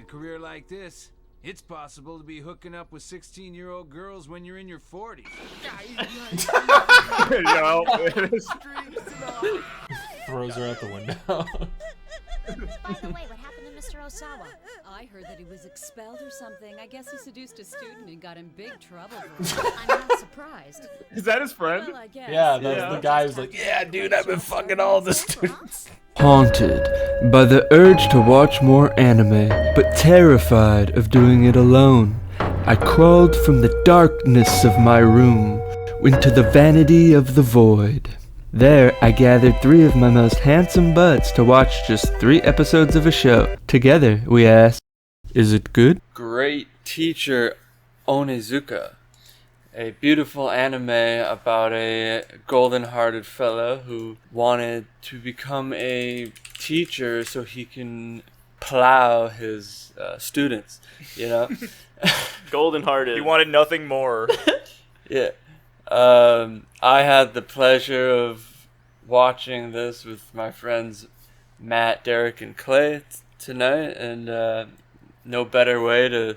career like this, it's possible to be hooking up with 16-year-old girls when you're in your 40s. Throws her out the window. By the way, what happened to Mr. Osawa? I heard that he was expelled or something. I guess he seduced a student and got in big trouble for it. I'm not surprised. Is that his friend? Well, I guess. Yeah, that's the guy who's like, yeah, dude, I've been fucking all the students. Haunted by the urge to watch more anime, but terrified of doing it alone, I crawled from the darkness of my room into the vanity of the void. There, I gathered 3 of my most handsome buds to watch just 3 episodes of a show. Together, we asked, is it good? Great Teacher Onizuka, a beautiful anime about a golden-hearted fellow who wanted to become a teacher so he can plow his students, you know? Golden-hearted. He wanted nothing more. Yeah. I had the pleasure of watching this with my friends Matt, Derek, and Clay tonight, and no better way to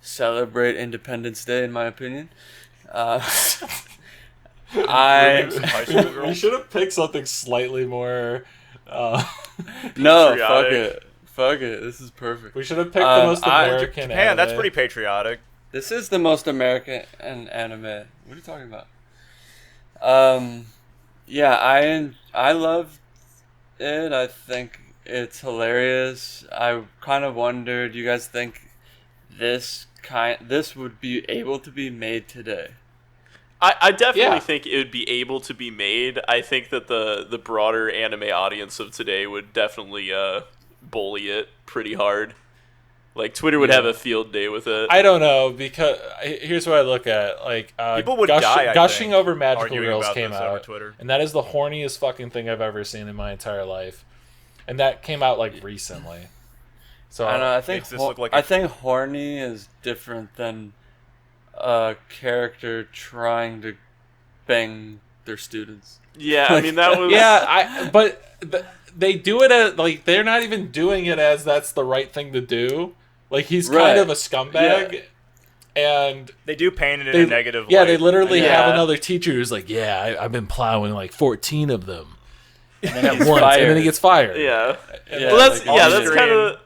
celebrate Independence Day, in my opinion. We should have picked something slightly more. No, fuck it. This is perfect. We should have picked the most American Japan, anime. that's pretty patriotic. This is the most American anime. What are you talking about? Yeah, I love it. I think it's hilarious. I kind of wonder, do you guys think this would be able to be made today? I definitely think it would be able to be made. I think that the broader anime audience of today would definitely bully it pretty hard. Like, Twitter would have a field day with it. I don't know, because here's what I look at. Like, people would die, gushing over magical girls came out, Twitter. and that is the horniest fucking thing I've ever seen in my entire life. And that came out like recently. So I don't know. I think horny is different than a character trying to bang their students. Yeah, I mean that was. Yeah, but they do it as like they're not even doing it as that's the right thing to do. Like, he's kind of a scumbag, and they do paint it in a negative light. Yeah, they literally have another teacher who's like, I've been plowing like 14 of them. And then at once, and then he gets fired. Yeah. Yeah, well, that's like,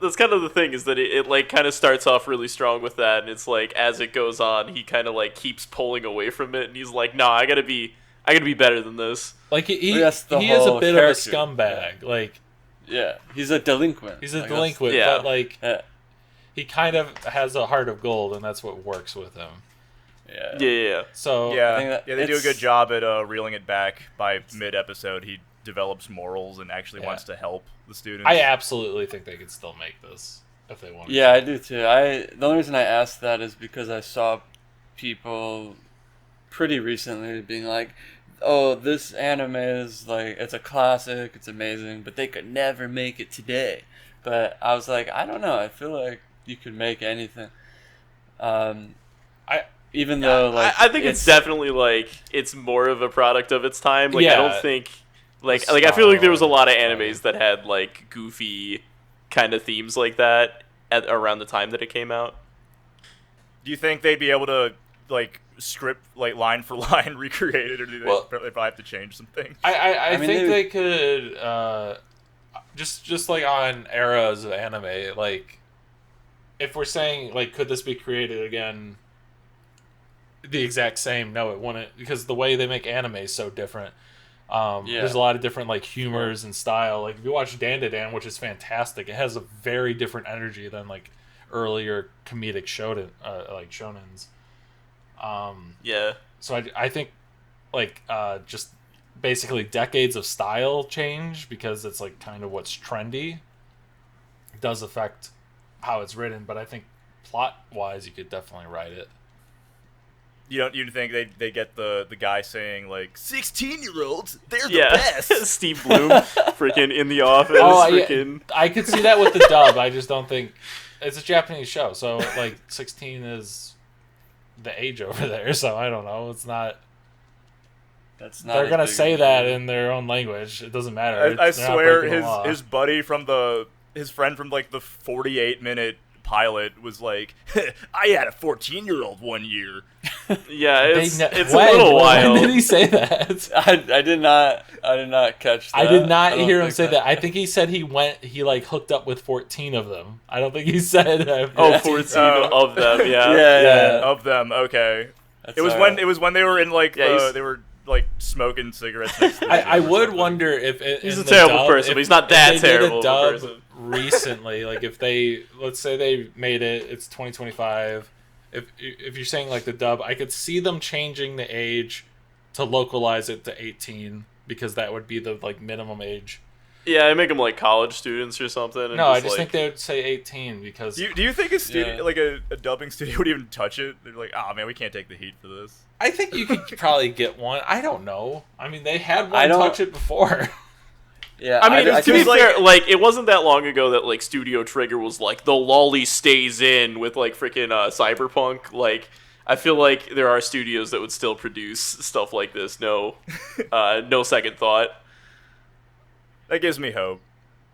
that's kind of the thing, is that it like kind of starts off really strong with that, and it's like as it goes on, he kind of like keeps pulling away from it, and he's like, "No, I gotta be better than this." Like he is a bit of a scumbag. Like, yeah, he's a delinquent. But like, he kind of has a heart of gold, and that's what works with him. Yeah. So they do a good job at reeling it back. By mid-episode, he develops morals and actually wants to help the students. I absolutely think they could still make this if they wanted. Yeah, I do too. The only reason I asked that is because I saw people pretty recently being like, "Oh, this anime is like, it's a classic, it's amazing, but they could never make it today." But I was like, I don't know. I feel like you could make anything. I think it's definitely like it's more of a product of its time. Like, I don't think. Like I feel like there was a lot of animes that had like goofy kind of themes like that around the time that it came out. Do you think they'd be able to like script like line for line recreate it, or do they probably have to change some things? I think they could just like on eras of anime. Like, if we're saying like, could this be created again? The exact same? No, it wouldn't, because the way they make anime is so different. There's a lot of different like humors and style. Like, if you watch Dan to Dan, which is fantastic, it has a very different energy than like earlier comedic like shonens. So I think like just basically decades of style change, because it's like kind of what's trendy, does affect how it's written. But I think plot wise, you could definitely write it. You think they get the guy saying like 16-year-olds, they're the best. Steve Bloom, freaking in the office. I could see that with the dub. I just don't think it's a Japanese show, so like 16 is the age over there. So I don't know. It's not. That's not. They're gonna say that in their own language. It doesn't matter. I swear, his buddy from his friend from like the 48-minute pilot was like, I had a 14-year-old one year. Yeah, it's a When? little wild. When did he say that? I did not catch that. I did not don't hear him think say that. I think he said he like hooked up with 14 of them. I don't think he said. 14 of them. Yeah. Yeah. Of them, okay. That's It was alright. when they were in like Yeah, they were like smoking cigarettes. Next to I each other or would something. wonder if He's in a the terrible dub, person, if- but he's not if that they did a terrible of a dub person. recently, like if they, let's say they made it's 2025. If you're saying like the dub, I could see them changing the age to localize it to 18 because that would be the like minimum age. Yeah, I make them like college students or something. And No, I just like, think they would say 18 because Do you think a studio Yeah. like a dubbing studio would even touch it? They're like, oh man, we can't take the heat for this. I think you could probably get one. I don't know. I mean, they had I one don't- touch it before. Yeah, I mean, to be think- fair, like it wasn't that long ago that like Studio Trigger was like the lolly stays in with like freaking Cyberpunk. Like, I feel like there are studios that would still produce stuff like this. No, no second thought. That gives me hope.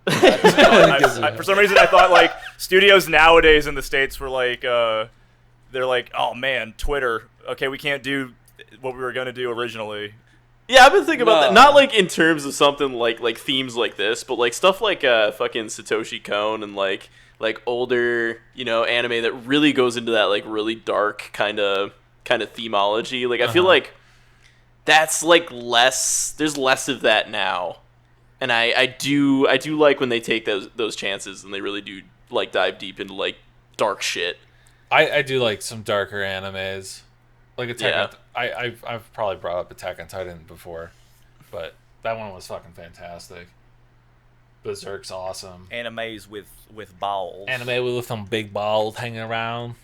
For some reason, I thought like studios nowadays in the States were like, they're like, oh man, Twitter. Okay, we can't do what we were gonna do originally. Yeah, I've been thinking about No. that. Not like in terms of something like themes like this, but like stuff like fucking Satoshi Kon and like older, anime that really goes into that like really dark kind of themology. Like I feel like that's like less. There's less of that now, and I do like when they take those chances and they really do like dive deep into like dark shit. I do like some darker animes, like Attack. Yeah. On, I've probably brought up Attack on Titan before, but that one was fucking fantastic. Berserk's awesome. Animes with balls. Anime with some big balls hanging around.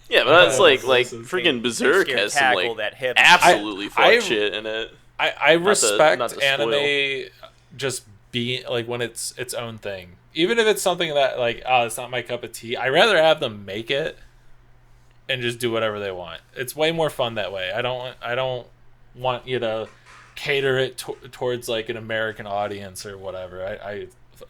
Yeah, but that's like Listen, freaking Berserk Can't has some tackle like that hip. absolutely I- fucked shit in it. I respect not to anime just being like when it's its own thing, even if it's something that like it's not my cup of tea. I rather have them make it and just do whatever they want. It's way more fun that way. I don't want you to cater it towards like an American audience or whatever.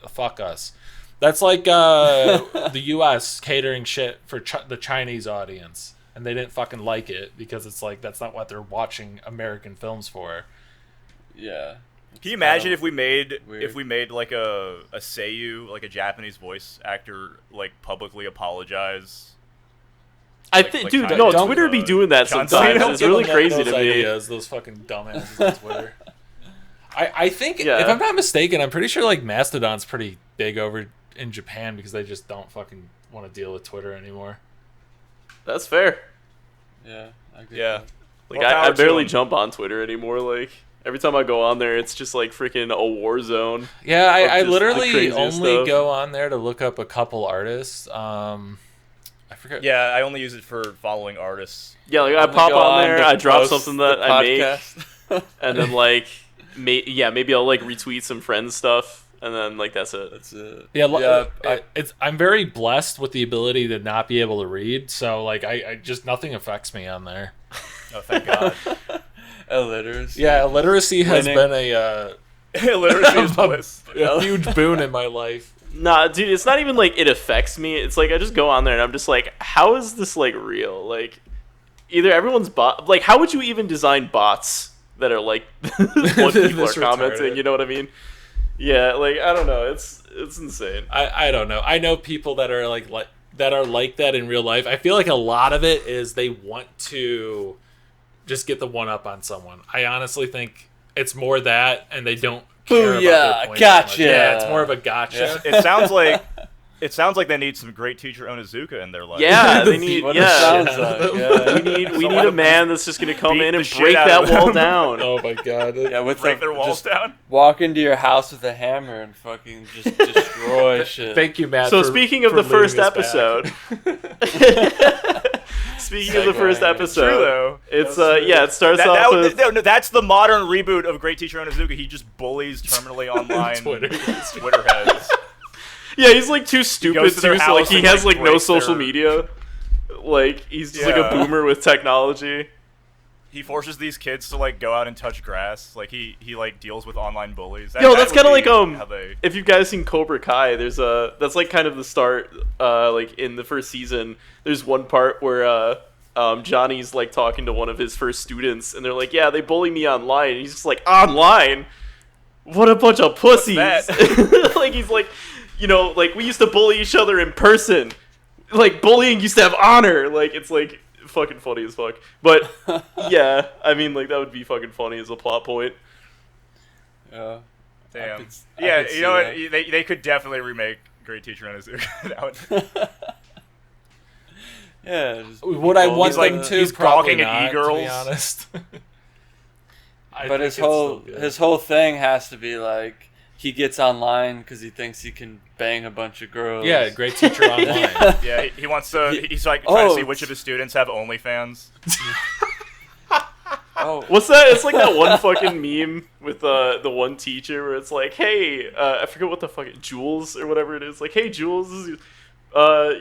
Fuck us. That's like the U.S. catering shit for the Chinese audience, and they didn't fucking like it because it's like that's not what they're watching American films for. Yeah. Can you imagine if we made weird. like a seiyuu, like a Japanese voice actor, like publicly apologize? I Like- think, like dude, China no, does, Twitter be doing that John sometimes. Cena. It's really crazy those to me. ideas, those fucking dumbasses on Twitter. I think Yeah. if I'm not mistaken, I'm pretty sure like Mastodon's pretty big over in Japan because they just don't fucking want to deal with Twitter anymore. That's fair. Yeah. I agree Yeah. with Like Well, power I to barely them. jump on Twitter anymore. Like every time I go on there, it's just like freaking a war zone. Yeah, I just the literally craziest only stuff. go on there to look up a couple artists. I forget. Yeah, I only use it for following artists. Yeah, like I Only pop go on there, to I drop post something the that I make, podcast. and then like, maybe I'll like retweet some friends stuff, and then like that's it. That's it. Yeah, I'm very blessed with the ability to not be able to read, so like I just nothing affects me on there. Oh, thank God. Illiteracy. Yeah, literacy has Winning. been a Literacy is bliss. a huge boon in my life. Nah, dude, it's not even like it affects me. It's like I just go on there and I'm just like, how is this like real? Like, either everyone's bot. Like, how would you even design bots that are like what people are This commenting? retarded. You know what I mean? Yeah, like I don't know. It's insane. I don't know. I know people that are like that in real life. I feel like a lot of it is they want to just get the one up on someone. I honestly think it's more that, and they don't care about Booyah, their points as much. gotcha. Yeah, it's more of a gotcha. It sounds like they need some great teacher Onizuka in their life. Yeah, they need. What it Yeah, sounds like. Yeah. we need a man that's just gonna come Beat in the and shit break out that of wall them. down. Oh my god. Yeah, with break the, their walls just down. walk into your house with a hammer and fucking just destroy shit. Thank you, Matt. So for- speaking of for the first leading us back. episode, speaking of the first episode, True though. it's it starts That, off that, with no, that's the modern reboot of Great Teacher Onizuka. He just bullies terminally online Twitter. Twitter heads. yeah, he's like too stupid goes to their too. So like house he and, has like, like no breaks social their- media. Like he's just like a Yeah. boomer with technology. he forces these kids to like go out and touch grass. Like he like deals with online bullies. Yo, that's kind of like how they... if you guys seen Cobra Kai, there's that's like kind of the start. Like in the first season, there's one part where Johnny's like talking to one of his first students, and they're like, "Yeah, they bully me online." And he's just like, "Online? What a bunch of pussies!" Like he's like, you know, like we used to bully each other in person. Like bullying used to have honor. Like it's like fucking funny as fuck. But yeah, I mean, like that would be fucking funny as a plot point. Yeah. Damn. Yeah, you know what? They could definitely remake Great Teacher Onizuka. Yeah. Would I want them to? He's Probably gawking not, at e-girls. to be honest. But his whole thing has to be like he gets online because he thinks he can bang a bunch of girls. Yeah, Great Teacher Online. Yeah, he wants to. He's like trying to see which of his students have OnlyFans. Oh, what's that? It's like that one fucking meme with the one teacher where it's like, "Hey, I forget what the fuck, Jules or whatever it is. Like, hey, Jules, this is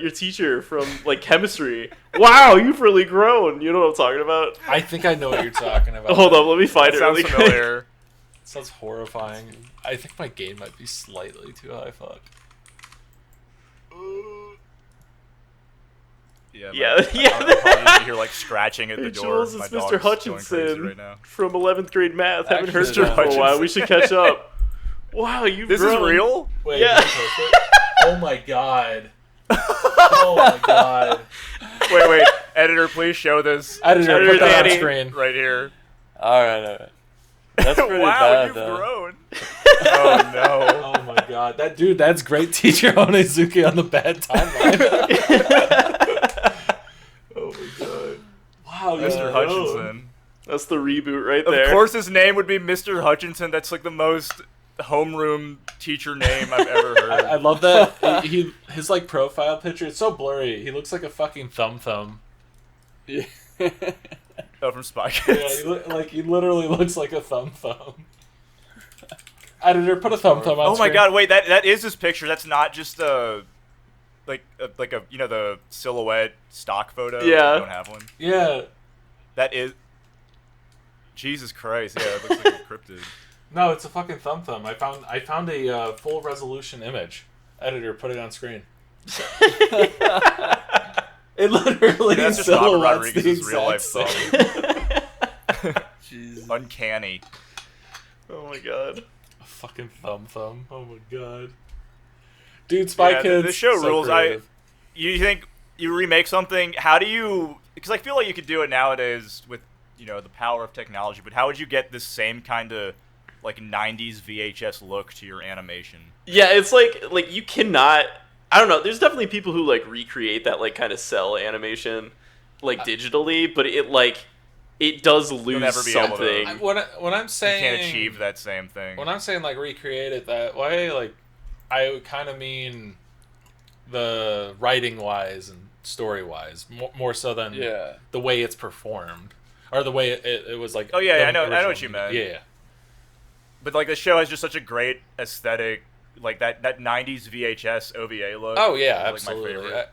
your teacher from like chemistry. Wow, you've really grown." You know what I'm talking about? I think I know what you're talking about. Hold up, let me find it sounds really familiar. It sounds horrifying. I think my gain might be slightly too high. Fuck. Yeah. You hear like scratching at the door. Jules, My it's dog's Mr. going Hutchinson crazy right now. from 11th grade math. Haven't Actually, heard you Mr. for a while. We should catch up. Wow, you've This grown. is real? Wait, Yeah. did you post it? Oh my god. Oh my god. Wait, editor, please show this. Editor, put that on Danny. screen. Right here. all right. That's pretty Wow, bad, you've though. grown. Oh no. Oh my god. That's Great Teacher Onizuka on the bad timeline. Oh my god. Wow, Mr. Hutchinson. That's the reboot right there. Of course his name would be Mr. Hutchinson. That's like the most homeroom teacher name I've ever heard. I love that his like profile picture. It's so blurry. He looks like a fucking thumb. Yeah. Oh, from Spy Yeah, Kids. he literally looks like a thumb. Editor, put a thumb on Oh my screen. god, wait, that is his picture. That's not just like a you know, the silhouette stock photo. Yeah. I don't have one. Yeah. That is Jesus Christ, yeah, it looks like a cryptid. No, it's a fucking thumb. I found a full resolution image. Editor, put it on screen. It literally That's just Robert silhouettes the Rodriguez's real life exact thumb. Jesus. Uncanny. Oh my god. A fucking thumb. Oh my god. Dude, Spy Yeah, Kids. the show so rules. creative. You think you remake something? How do you? Because I feel like you could do it nowadays with the power of technology. But how would you get this same kind of like '90s VHS look to your animation? Yeah, it's like you cannot. I don't know. There's definitely people who like recreate that like kind of cell animation, like digitally, but it does lose never be able to- something. When I'm saying You can't achieve that same thing. When I'm saying like recreate it that way, like I would kind of mean the writing wise and story wise, more so than the way it's performed or the way it was like. Oh yeah, the I know original what you meant. Yeah. But like the show has just such a great aesthetic, like that '90s VHS OVA look. Oh yeah, is, like, absolutely. my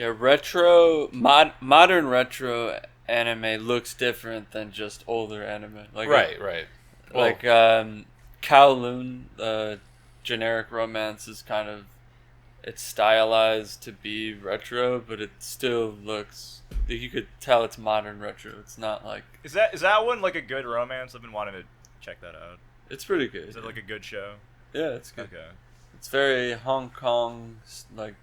favorite. Yeah, modern retro anime looks different than just older anime. Like Right. Well, Like Kowloon, generic romance is kind of it's stylized to be retro, but it still looks. You could tell it's modern retro. It's not like. Is that one like a good romance? I've been wanting to check that out. It's pretty good. Is it like a good show? Yeah, it's good. Okay. It's very Hong Kong, like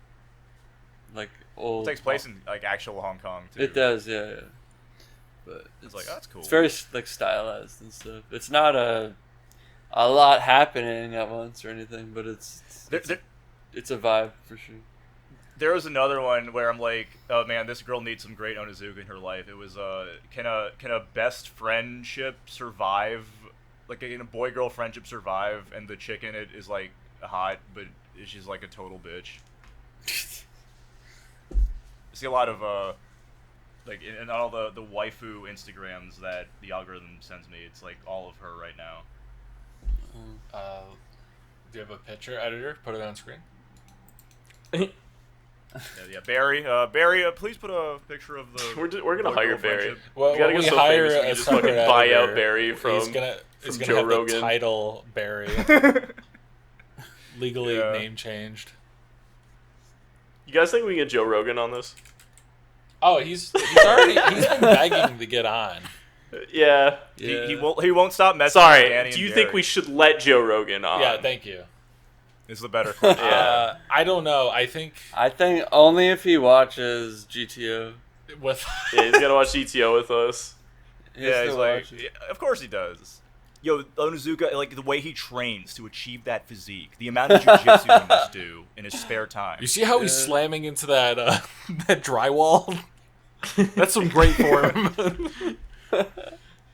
old. It takes place in like actual Hong Kong too. It does, yeah. But It's like, oh, that's cool. It's very like stylized and stuff. It's not a lot happening at once or anything, but it's a vibe for sure. There was another one where I'm like, oh man, this girl needs some great Onizuka in her life. It was can a best friendship survive? Like, can a boy-girl friendship survive? And the chick in it is like hot, but she's like a total bitch. I see a lot of like in all the waifu Instagrams that the algorithm sends me. It's like all of her right now. do you have a picture, editor? Put it on screen. Yeah, Barry. Barry, please put a picture of the. We're gonna hire Barry. friendship. Well, we gotta when get we so hire famous we a just fucking separate buy editor, out Barry from he's gonna Joe have Rogan. the title Barry legally name changed. You guys think we can get Joe Rogan on this? Oh, he's been begging to get on. Yeah. He won't stop messing with Sorry. Danny Do you and think Barry. we should let Joe Rogan on? Yeah, thank you. Is the better question. Yeah. I don't know. I think only if he watches GTO. with Yeah, he's gonna watch GTO with us. Yeah, he's still like, watches. yeah, of course he does. Yo, Onizuka, like the way he trains to achieve that physique, the amount of jujitsu he must do in his spare time. you see how he's slamming into that that drywall. That's some great form.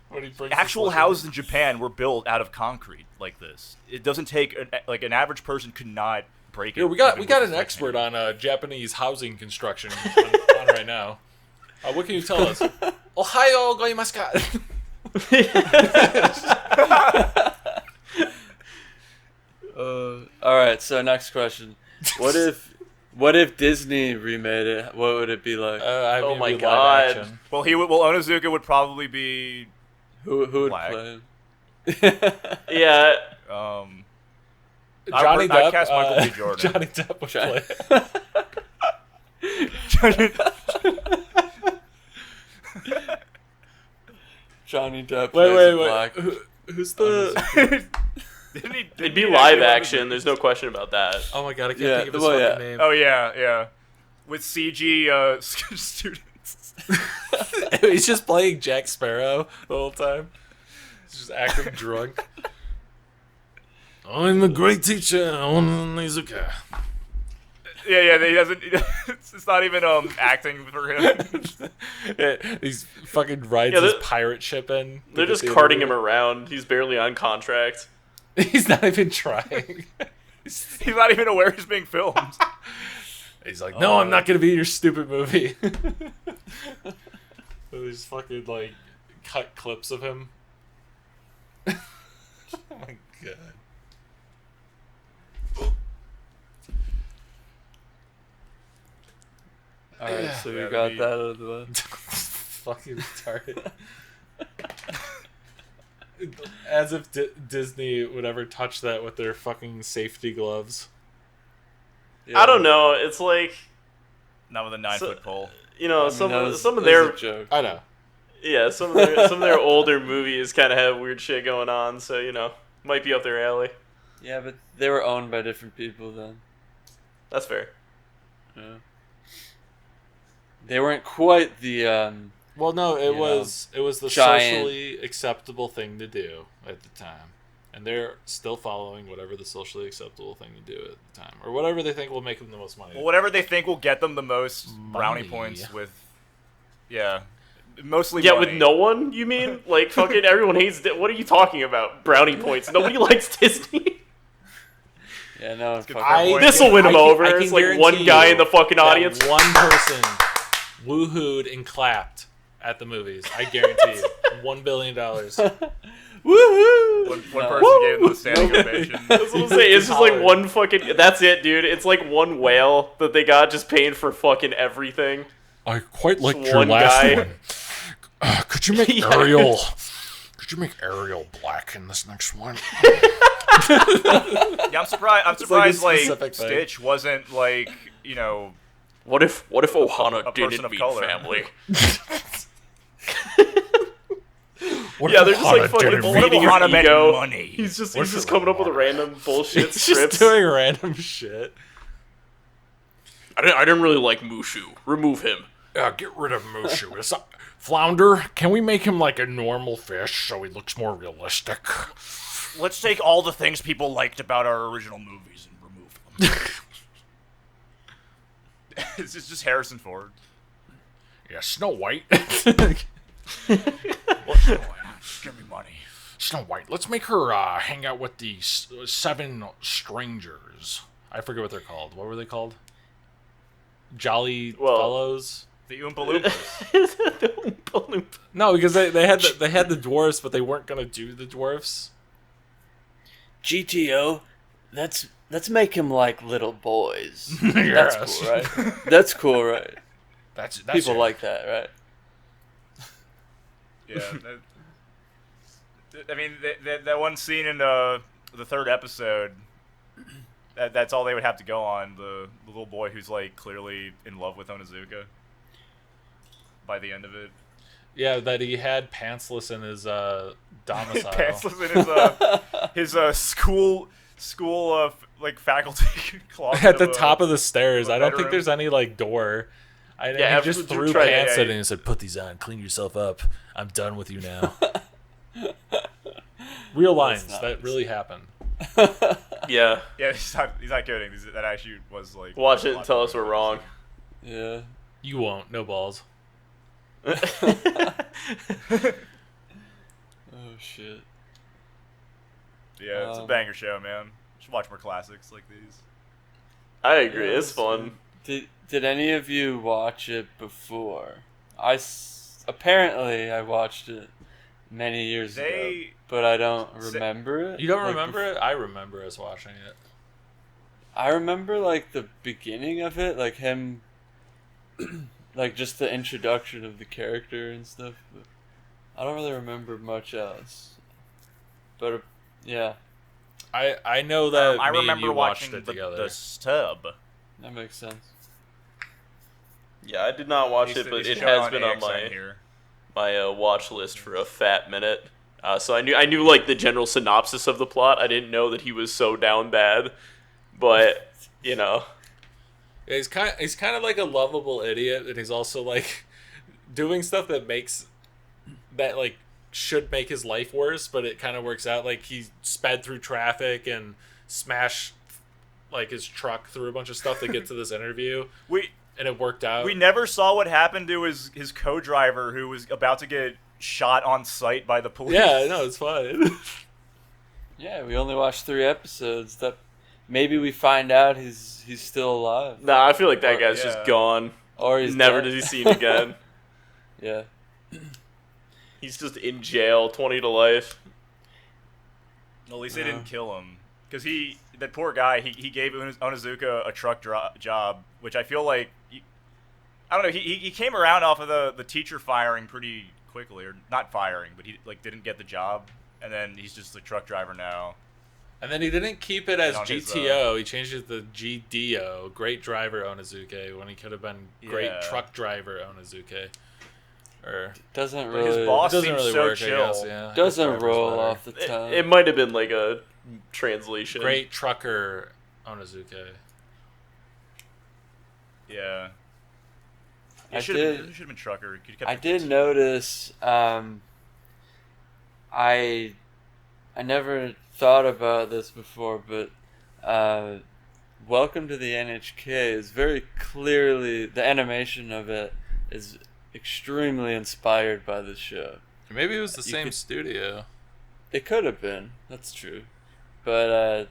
When he brings Actual his houses in Japan were built out of concrete like this. It doesn't take an average person could not break it. Yeah, we got even with an a expert sledgehammer. on Japanese housing construction on right now. What can you tell us? Ohayo goimasu ka? All right. So next question: What if Disney remade it? What would it be like? I mean, Oh my it'd be God. live action. Well, Onizuka would probably be Who would Black. play him? Yeah. Johnny I'd Depp. cast Michael B. Jordan. Johnny Depp would play. Johnny Depp. Wait, plays wait, a wait. Black. Who's the? It'd be live action. There's no question about that. Oh my god, I can't Yeah, think of his well, fucking yeah. name. Oh yeah. With CG students. He's just playing Jack Sparrow the whole time. He's just acting drunk. I'm a great teacher, Onizuka. Yeah. He doesn't. It's not even acting for him. He's fucking rides Yeah, his they're- pirate ship in. They're just carting him around. He's barely on contract. He's not even trying. He's not even aware he's being filmed. He's like, no, I'm not gonna be in your stupid movie. These fucking like cut clips of him. Oh my god. All right, so we That'd got be- that out of the way. Fucking retarded. As if Disney would ever touch that with their fucking safety gloves. I don't know. It's like, Not with a 9-foot pole. you know, some That of was their a joke. I know. yeah, some of their older movies kind of have weird shit going on. So you know, might be up their alley. Yeah, but they were owned by different people then. That's fair. Yeah. They weren't quite the Well, no, it You was the giant- socially acceptable thing to do at the time, and they're still following whatever the socially acceptable thing to do at the time, or whatever they think will make them the most money. Well, whatever they think will get them the most brownie Money. points with. Yeah. Mostly Yeah, money. with no one, you mean? Like fucking everyone hates. What are you talking about? Brownie points. Nobody likes Disney. Yeah, no. good fuck point. it. This will win him over. I can It's like one guarantee guy you in the fucking that audience. one person woohooed and clapped at the movies. I guarantee you, $1 billion. Woohoo! One person gave them the standing ovation. That's what I'm saying. It's just like one fucking. That's it, dude. It's like one whale that they got just paying for fucking everything. I quite liked Just your one last guy. one. Could you make Yeah. Ariel? Could you make Ariel black in this next one? Yeah, I'm surprised. I'm like a surprised. Like, specific thing. Stitch wasn't like What if Ohana a person didn't of meet color. family? What Yeah, if they're just like Ohana fucking didn't What if feeding Ohana his meant ego. money? He's just What if coming up with Ohana- random bullshit He's scripts. just doing random shit. I didn't really like Mushu. Remove him. Get rid of Mushu. Flounder, can we make him like a normal fish so he looks more realistic? Let's take all the things people liked about our original movies and remove them. It's just Harrison Ford. Yeah, Snow White. What's going on? Give me money. Snow White, let's make her hang out with the 7 strangers. I forget what they're called. What were they called? Jolly Fellows? The Oompa Loompas. No, because they had the dwarfs, but they weren't gonna do the dwarfs. GTO, that's let's make him like little boys. Yes. That's cool, right? That's cool, right? That's People like that, right? Yeah. I mean, that one scene in the third episode, that's all they would have to go on. The little boy who's like clearly in love with Onizuka by the end of it. Yeah, that he had pantsless in his domicile. Pantsless in his school like faculty closet At the top of the stairs. I don't think bedroom. There's any like door. He just threw tried- pants at it and said, "Put these on, clean yourself up. I'm done with you now." Real lines nice. that really happened. Yeah. Yeah, he's not kidding. That actually was like. Watch it and tell us we're wrong. Yeah. You won't. No balls. Oh shit. Yeah, it's a banger show, man. You should watch more classics like these. I agree. It's fun. Did any of you watch it before? Apparently I watched it many years ago, but I don't remember it. You don't remember it? I remember us watching it. I remember like the beginning of it, like him, like just the introduction of the character and stuff. But I don't really remember much else. But yeah, I know that I me and remember you watching watched it together. the stub. that makes sense. Yeah, I did not watch it, but it has been on my watch list for a fat minute. So I knew like the general synopsis of the plot. I didn't know that he was so down bad, but you know, Yeah, he's kind of like a lovable idiot, and he's also like doing stuff that like should make his life worse, but it kind of works out. Like he sped through traffic and smashed like his truck through a bunch of stuff to get to this interview. And it worked out. We never saw what happened to his co-driver who was about to get shot on sight by the police. Yeah, no, it's fine. Yeah, we only watched 3 episodes. That maybe we find out he's still alive, nah, I feel like that guy's just gone. or he's Never dead. to be seen again. Yeah. He's just in jail, 20 to life. Well, at least they didn't kill him. Because that poor guy, he gave Onizuka a truck job, which I feel like, I don't know, he came around off of the teacher firing pretty quickly, or not firing, but he like didn't get the job, and then he's just a truck driver now. And then he didn't keep it as on his, GTO. He changed it to GDO, Great Driver Onizuka, when he could have been Great Yeah. Truck Driver Onizuka. Or Doesn't But his really boss it doesn't seems really so work, chill. I guess. Yeah, doesn't Driver's roll better. off the tongue. It might have been like a translation. Great Trucker Onizuka. Yeah. I It should have been trucker. He kept I it- did notice. I never thought about this before, but Welcome to the NHK is very clearly, the animation of it is extremely inspired by the show. Maybe it was the You same could- studio. It could have been. That's true. But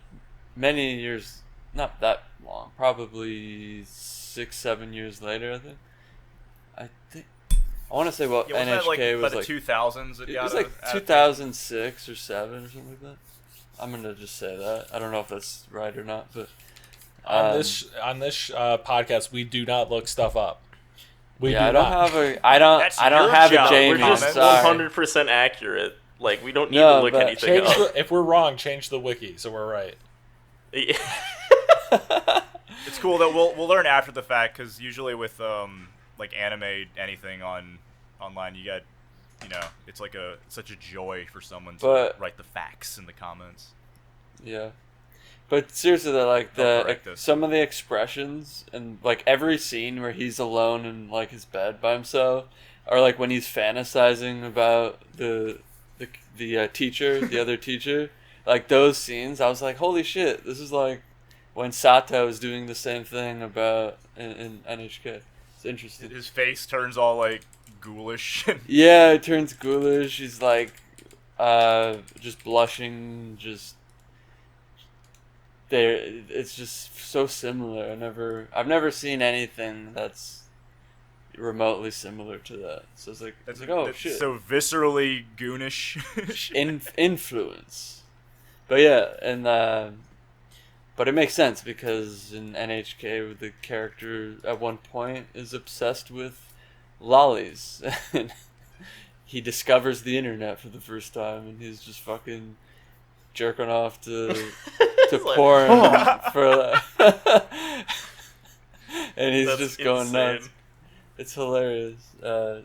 many years, not that long, probably 6-7 years later, I want to say, well, Yeah, wasn't that like NHK by was the like 2000s? it was like 2006 or 7 or something like that. I'm gonna just say that. I don't know if that's right or not, but On this podcast, we do not look stuff up. We yeah, do I don't not. have a. I don't. That's I don't your have job. a Jamie. We're just I'm sorry. 100% accurate. Like, we don't need No, to look but anything Change up. if we're wrong, change the wiki so we're right. It's cool that we'll learn after the fact, because usually with like anime anything online, you got, it's like such a joy for someone to But- write the facts in the comments. Yeah, but seriously, though, like Don't correct us. some of the expressions and like every scene where he's alone in like his bed by himself, or like when he's fantasizing about the teacher, the other teacher, like those scenes, I was like, holy shit, this is like when Sato is doing the same thing about in NHK. It's interesting. His face turns all like ghoulish. Yeah, it turns ghoulish. He's like, just blushing. It's just so similar. I've never seen anything that's remotely similar to that. So it's like, oh shit, So viscerally goonish. influence. But yeah, and But it makes sense because in NHK, the character at one point is obsessed with lollies. And he discovers the internet for the first time, and he's just fucking jerking off to porn for and he's just going insane. nuts. It's hilarious.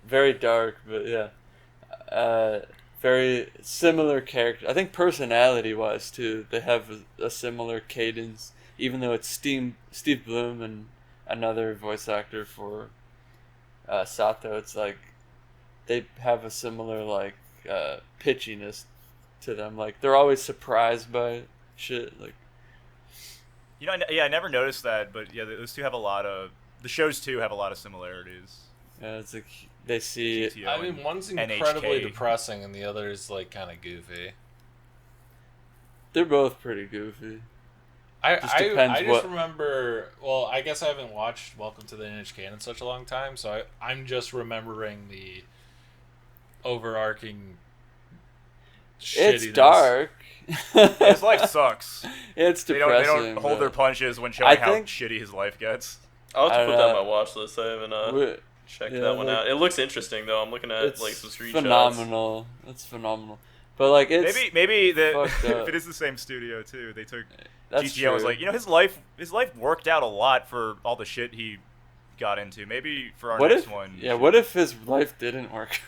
Very dark, but yeah. Very similar character. I think personality-wise too, they have a similar cadence. Even though it's Steve Bloom and another voice actor for Sato, it's like they have a similar like pitchiness to them. Like they're always surprised by shit. Like I never noticed that, but yeah, those two have a lot of the shows too have a lot of similarities. yeah, it's like they see. GTO I mean, and one's incredibly NHK. depressing, and the other is like kind of goofy. They're both pretty goofy. I depends just what- remember. Well, I guess I haven't watched Welcome to the NHK in such a long time, so I'm just remembering the overarching. It's shittiness. dark. His life sucks. It's They depressing. don't hold their but punches when showing I how think- shitty his life gets. I'll have I to put don't that on know. my watch list. I haven't we- checked yeah, that one like- out. It looks interesting though. I'm looking at It's like some screenshots. phenomenal. It's phenomenal. But like it's Maybe fucked if up. it is the same studio too, they took that's GTO was true. like, his life worked out a lot for all the shit he got into. Maybe for our what next if one. yeah? What if his life didn't work?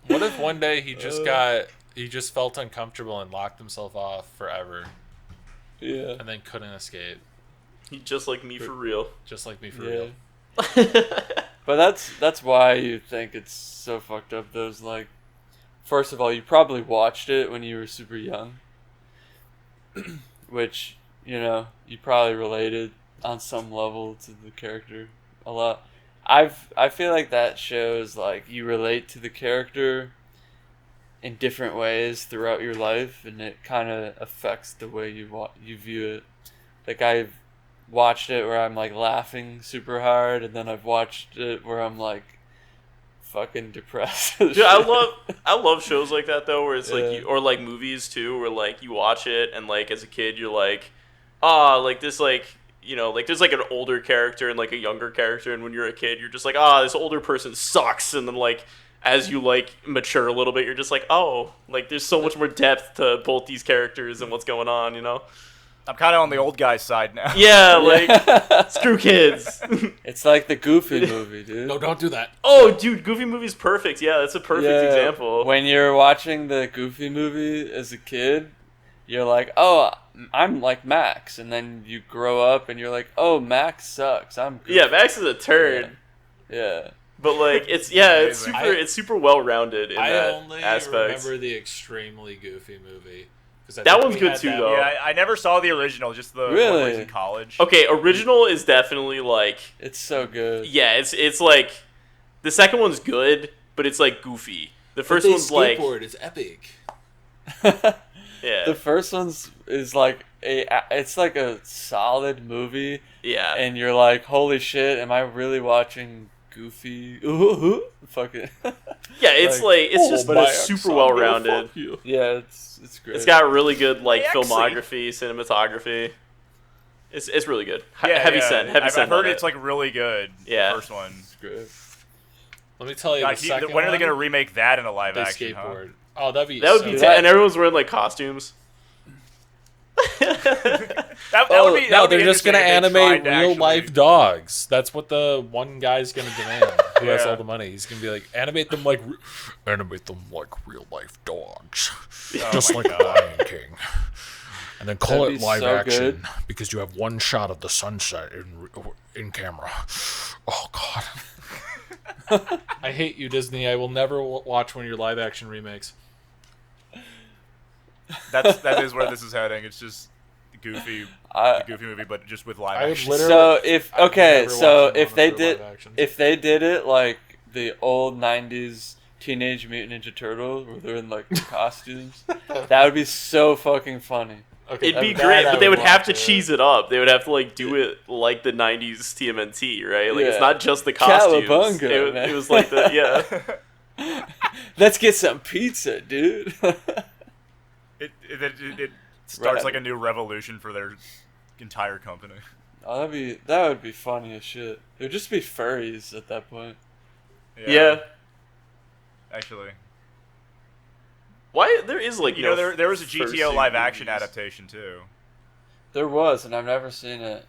What if one day he just felt uncomfortable and locked himself off forever, yeah. and then couldn't escape, He just like me for real. just like me for Yeah. real. But that's why you think it's so fucked up. Those like, first of all, you probably watched it when you were super young, which you probably related on some level to the character a lot. I feel like that shows like you relate to the character in different ways throughout your life, and it kind of affects the way you view it. Like I've watched it where I'm like laughing super hard, and then I've watched it where I'm like fucking depressed. Dude, I love shows like that though, where it's like or like movies too, where like you watch it and like as a kid you're like, like this like like there's like an older character and like a younger character, and when you're a kid you're just like, this older person sucks, and then like as you like mature a little bit you're just like, like there's so much more depth to both these characters and what's going on, I'm kind of on the old guy's side now. Yeah, like screw kids. It's like the Goofy movie, dude. No, don't do that. Oh, dude, Goofy movie's perfect. Yeah, that's a perfect example. When you're watching the Goofy movie as a kid, you're like, I'm like Max, and then you grow up and you're like, Max sucks. I'm Goofy. Yeah, Max is a turd. Yeah. But like it's it's super well rounded in that only aspect. remember the extremely Goofy movie. That one's good too, though. Yeah, I never saw the original, just the one Really? where he's in college. Okay, original is definitely like It's so good. yeah, it's like the second one's good, but it's like goofy. The first one's like It's epic. yeah, The first one's is like it's like a solid movie, yeah. and you're like, holy shit, am I really watching Goofy? Fuck it. Yeah, it's like it's just but it's Max, super I'm well gonna rounded. fuck you. Yeah, it's great. It's got really good like Hey, filmography, cinematography. It's really good. Yeah, Heavy yeah. Send. I've heard it's like really good. Yeah. The first one. It's great. Let me tell you, God, the second when are they one, going to remake that in a live they action? Huh? skateboard. Oh, that'd be that would so be good. that- and everyone's wearing like costumes. That would be. That No, would be they're just gonna interesting if they animate tried to real actually- life dogs. That's what the one guy's gonna demand. Who has Yeah. all the money? He's gonna be like, animate them like real life dogs, just my like God. Lion King, and then call That'd it be live so action good. because you have one shot of the sunset in camera. Oh God. I hate you, Disney. I will never watch one of your live action remakes. That is where this is heading. It's just Goofy, the Goofy movie, but just with live I would action. literally- So if I've never so watched if one they of their did live actions. if they did it like the old '90s Teenage Mutant Ninja Turtle, where they're in like costumes, that would be so fucking funny. Okay, It'd be that great, I but they would have watch to it. cheese it up. They would have to like do it like the '90s TMNT, right? Like it's Yeah. not just the costumes. Cowabunga, man. It was like the Let's get some pizza, dude. It starts like a new revolution for their entire company. Oh, that would be funny as shit. It would just be furries at that point. Yeah. Actually. Why there is like there was a GTO fursuit live action movies. adaptation too. There was, and I've never seen it,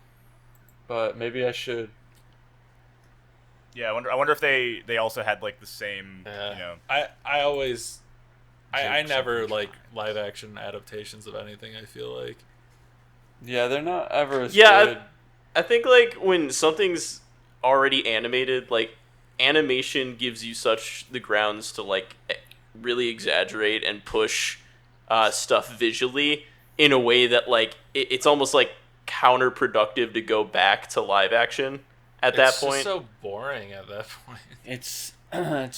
but maybe I should. Yeah, I wonder if they also had like the same. I never like live action adaptations of anything. I feel like. Yeah, they're not ever as good. I think like when something's already animated, like animation gives you such the grounds to like really exaggerate and push stuff visually in a way that like it's almost like counterproductive to go back to live action at that point. It's so boring at that point. It's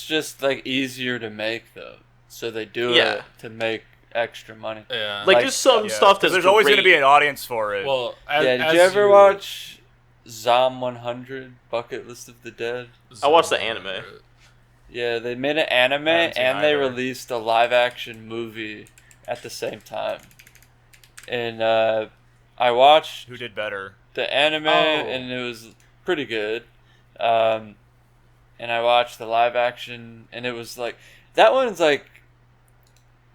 just like easier to make though, so they do it to make extra money. Yeah, like there's some stuff that's there's always going to be an audience for it. Well, did you ever watch Zom 100 Bucket List of the Dead? I watched the anime. Yeah, they made an anime and they released a live action movie at the same time. And I watched Who did better? the anime and it was pretty good. And I watched the live action and it was like that one's like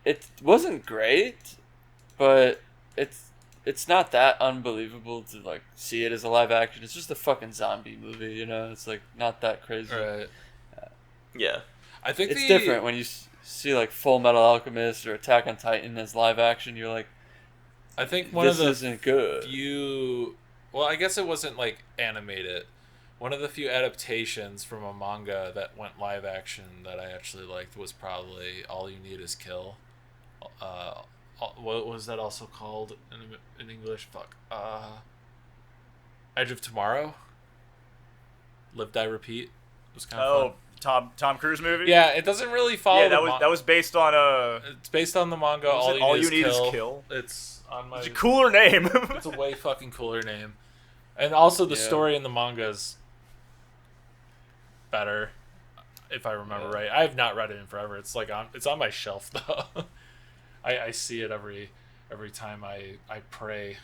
it wasn't great, but it's not that unbelievable to like see it as a live action. It's just a fucking zombie movie, you know. It's like not that crazy. Right. Yeah, I think it's different when you see like Full Metal Alchemist or Attack on Titan as live action. You're like, I think one of the isn't good. Well, I guess it wasn't like animated. One of the few adaptations from a manga that went live action that I actually liked was probably All You Need Is Kill. What was that also called in English? Edge of Tomorrow. Live, Die, Repeat. It was kind of fun. Tom Cruise movie. Yeah, it doesn't really follow. Yeah, that was based on a. It's based on the manga. All You Need Is Kill. It's on my. It's a cooler name. It's a way fucking cooler name, and also the story in the manga is better, if I remember right. I have not read it in forever. It's like it's on my shelf though. I see it every time I pray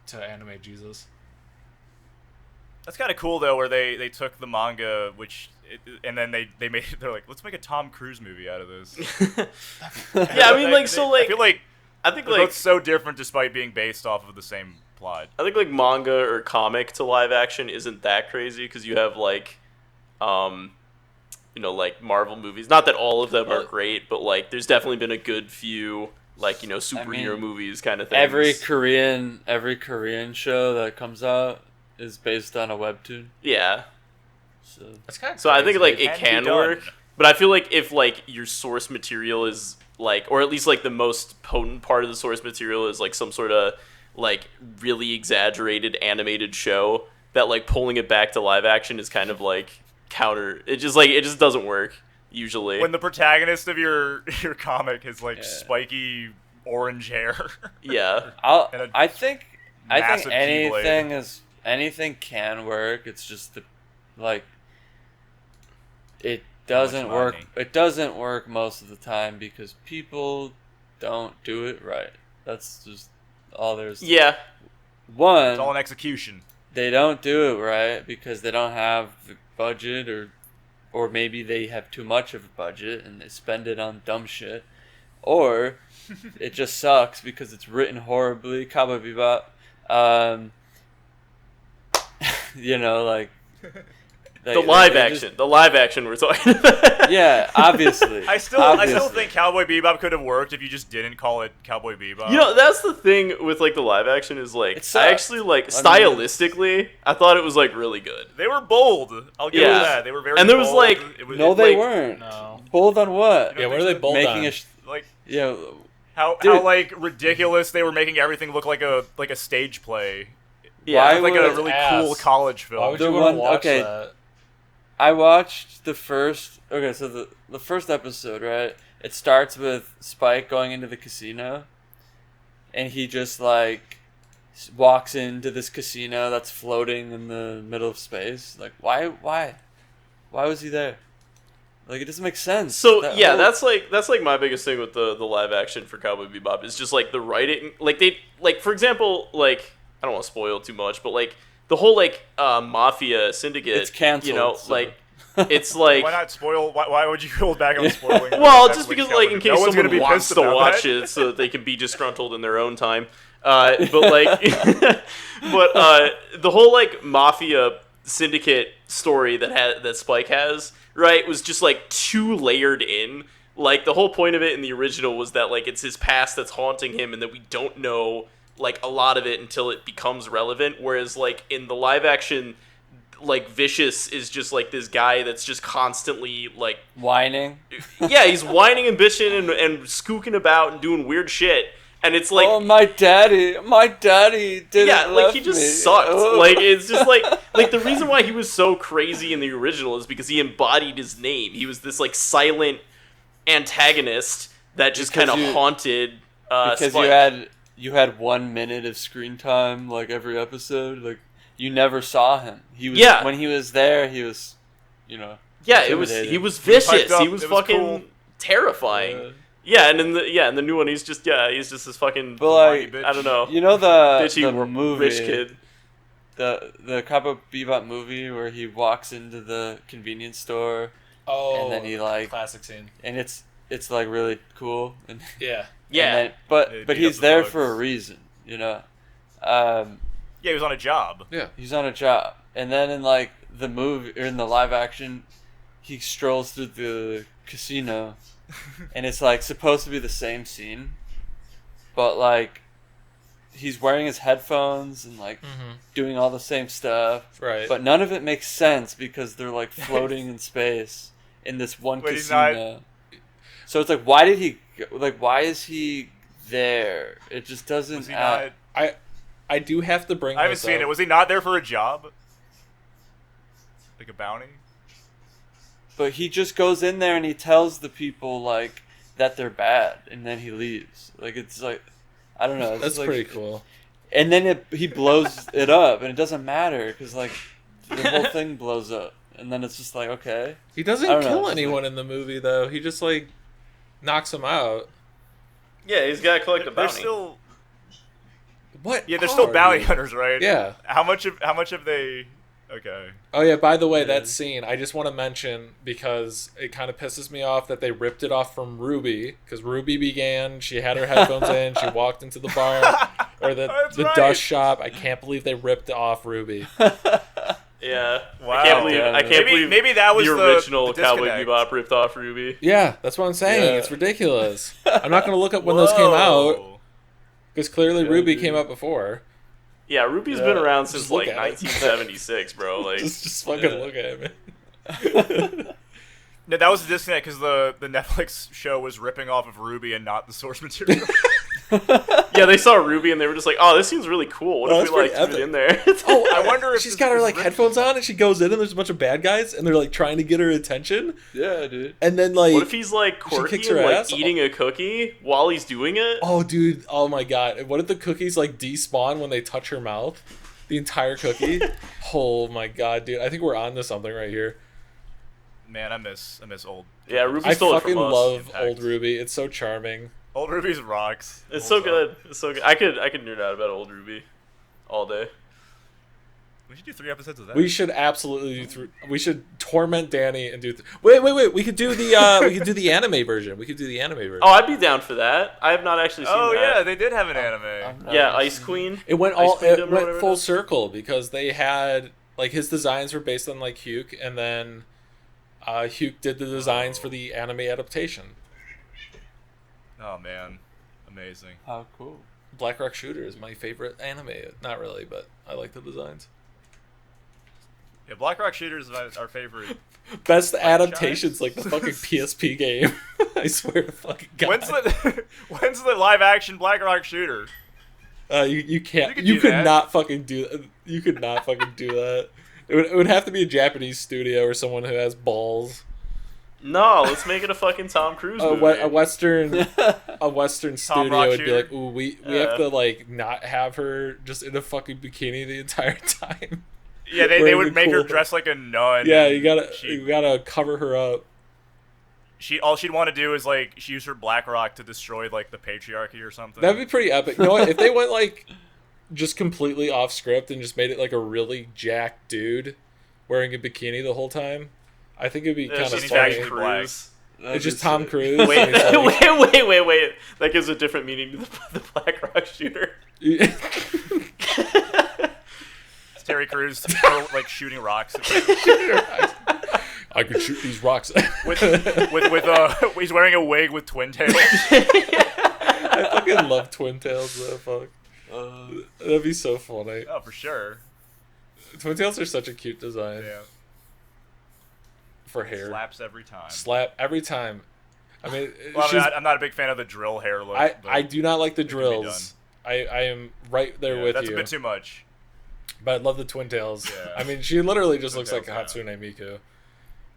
to anime Jesus. That's kind of cool though, where they took the manga, and then they're like, let's make a Tom Cruise movie out of this. yeah, I mean, like, so like, I think they're both so different despite being based off of the same plot. I think like manga or comic to live action isn't that crazy because you have like, like Marvel movies. Not that all of them are great, but like, there's definitely been a good few like superhero movies kind of things. Every Korean show that comes out is based on a webtoon. Yeah. So that's kind of I think like it can work, but I feel like if like your source material is like, or at least like the most potent part of the source material is like some sort of like really exaggerated animated show, that like pulling it back to live action is kind of like counter. It just doesn't work usually. When the protagonist of your comic is like spiky orange hair. Yeah. I think anything can work. It's just it doesn't work. It doesn't work most of the time because people don't do it right. That's just all there's. Yeah. It's all an execution. They don't do it right because they don't have the budget, or maybe they have too much of a budget and they spend it on dumb shit, or it just sucks because it's written horribly. Cowboy Bebop. The live action we're talking about. Yeah, obviously. I still think Cowboy Bebop could have worked if you just didn't call it Cowboy Bebop. That's the thing with like the live action is like I actually like stylistically I thought it was like really good. They were bold. I'll give you that. They were very. And there was bold. like they weren't. No. Bold on what? Yeah, what are they bold on? How like ridiculous they were making everything look like a stage play. Yeah, like a really cool college film. Why would you want to watch that? I watched the first. Okay, so the first episode, right? It starts with Spike going into the casino, and he just like walks into this casino that's floating in the middle of space. Like, why was he there? Like, it doesn't make sense. So That whole- that's like my biggest thing with the live action for Cowboy Bebop is just like the writing. Like they like for example, like I don't want to spoil too much, but like the whole like mafia syndicate. It's canceled, You know, so. like it's like Why not spoil? Why would you hold back on spoiling? well, That's just what because Cowboy like in Bebop- case no one's gonna someone be wants pissed to about watch that. it, so that they can be disgruntled in their own time. But like, the whole like mafia syndicate story that Spike has, right, was just like too layered in. Like the whole point of it in the original was that like it's his past that's haunting him, and that we don't know like a lot of it until it becomes relevant. Whereas like in the live action, like Vicious is just like this guy that's just constantly like whining. yeah, he's whining and bitching and skooking about and doing weird shit. And it's like, oh, my daddy didn't yeah, like he left just me. sucked. Oh. Like it's just like the reason why he was so crazy in the original is because he embodied his name. He was this like silent antagonist that just kind of Because you- haunted. Because Spike. you had 1 minute of screen time like every episode. Like you never saw him. He was Yeah. when he was there. He was, you know. Yeah, he intimidating. was piped vicious. up, He was it was fucking cool. terrifying. Yeah, and in the new one, he's just this fucking But like, bitch. I don't know, you know the bitchy movie, rich kid. the Cowboy Bebop movie where he walks into the convenience store Oh, and then he like, classic scene. and it's like really cool and Yeah. Yeah, and then, but They but beat up he's the there thugs. for a reason, you know. Yeah, he was on a job. Yeah. He's on a job, and then in like the movie or in the live action, he strolls through the casino, and it's like supposed to be the same scene, but like he's wearing his headphones and like doing all the same stuff, Right. but none of it makes sense because they're like floating in space in this one Wait, he's casino. So it's like, why did he like? Why is he there? It just doesn't. Was he not? I do have to bring I haven't this seen up. it. Was he not there for a job? Like a bounty? But he just goes in there and he tells the people like that they're bad, and then he leaves. Like it's like, I don't know. It's That's like, pretty cool. And then he blows it up, and it doesn't matter because like the whole thing blows up, and then it's just like, okay. He doesn't I don't know, kill it's just anyone in the movie though. He just like knocks them out. yeah, he's got to collect a They're bounty. still. What? Yeah, they're still are bounty you? hunters, right? Yeah. How much have they? Okay. Oh yeah, by the way, that scene, I just want to mention because it kind of pisses me off that they ripped it off from Ruby, because Ruby began, she had her headphones in, she walked into the bar or the That's right. dust shop. I can't believe they ripped off Ruby. Yeah, Wow. I can't believe Maybe that was the original the Cowboy disconnect. Bebop ripped off Ruby. Yeah, that's what I'm saying. Yeah. It's ridiculous. I'm not going to look up when those came out, Whoa. because clearly Yeah, Ruby dude. came out before. Yeah, Ruby's Yeah. been around since Just look like at it. 1976, bro. Like, Just fucking Yeah. look at me. No, that was the disconnect because the Netflix show was ripping off of Ruby and not the source material. yeah, they saw Ruby and they were just like, "Oh, this seems really cool. What Oh, if that's we like pretty put it epic. in there?" Oh, I wonder if she's this got her is like written- headphones on and she goes in and there's a bunch of bad guys and they're like trying to get her attention, Yeah, dude. and then like What if he's like She quirky kicks and her like ass? eating a cookie while he's doing it? oh dude, oh my god, what if the cookies like despawn when they touch her mouth, the entire cookie? Oh my god, dude, I think we're on to something right here. Man, I miss old. Yeah, Ruby I stole it fucking from us. love Impact. old Ruby. It's so charming. Old Ruby's rocks. It's so good. It's so good. I could nerd out about old Ruby all day. We should do 3 episodes of that. We should absolutely do we should torment Danny and do wait, we could do the we could do the anime version. Oh, I'd be down for that. I have not actually seen Oh that. yeah, they did have an anime. Yeah, Ice Queen. It went Ice all Queendom it or went whatever it full is. circle because they had like his designs were based on like Hugh, and then Hugh did the designs for the anime adaptation. Oh man, amazing. How cool. Black Rock Shooter is my favorite anime. Not really, but I like the designs. Yeah, Black Rock Shooter is our favorite. Best adaptations, like the fucking PSP game. I swear to fucking God. When's the live action Black Rock Shooter? You can't. You could You do could that. not fucking do. You could not fucking do that. It would have to be a Japanese studio or someone who has balls. No, let's make it a fucking Tom Cruise A, movie. a western studio Rock would be shooter? like, ooh, we have to like not have her just in a fucking bikini the entire time. Yeah, they Wearing would the make her cool- dress like a nun. Yeah, and you gotta cover her up. all she'd want to do is like she use her black rock to destroy like the patriarchy or something. That'd be pretty epic. You know what? If they went like just completely off script and just made it like a really jacked dude wearing a bikini the whole time, I think it'd be kind of funny. It's just Tom Cruise. Wait, wait. That gives a different meaning to the Black Rock shooter. It's Terry Crews like shooting rocks. I could shoot these rocks. with he's wearing a wig with twin tails. I fucking love twin tails though. Fuck. That'd be so funny. Oh, for sure. Twin tails are such a cute design. Yeah. For hair. Slaps every time. Slap every time. I mean, well, I'm not a big fan of the drill hair look. I do not like the drills. I am right there with that's you. That's a bit too much. But I love the twin tails. Yeah. I mean, she literally just looks like tails, Hatsune Miku.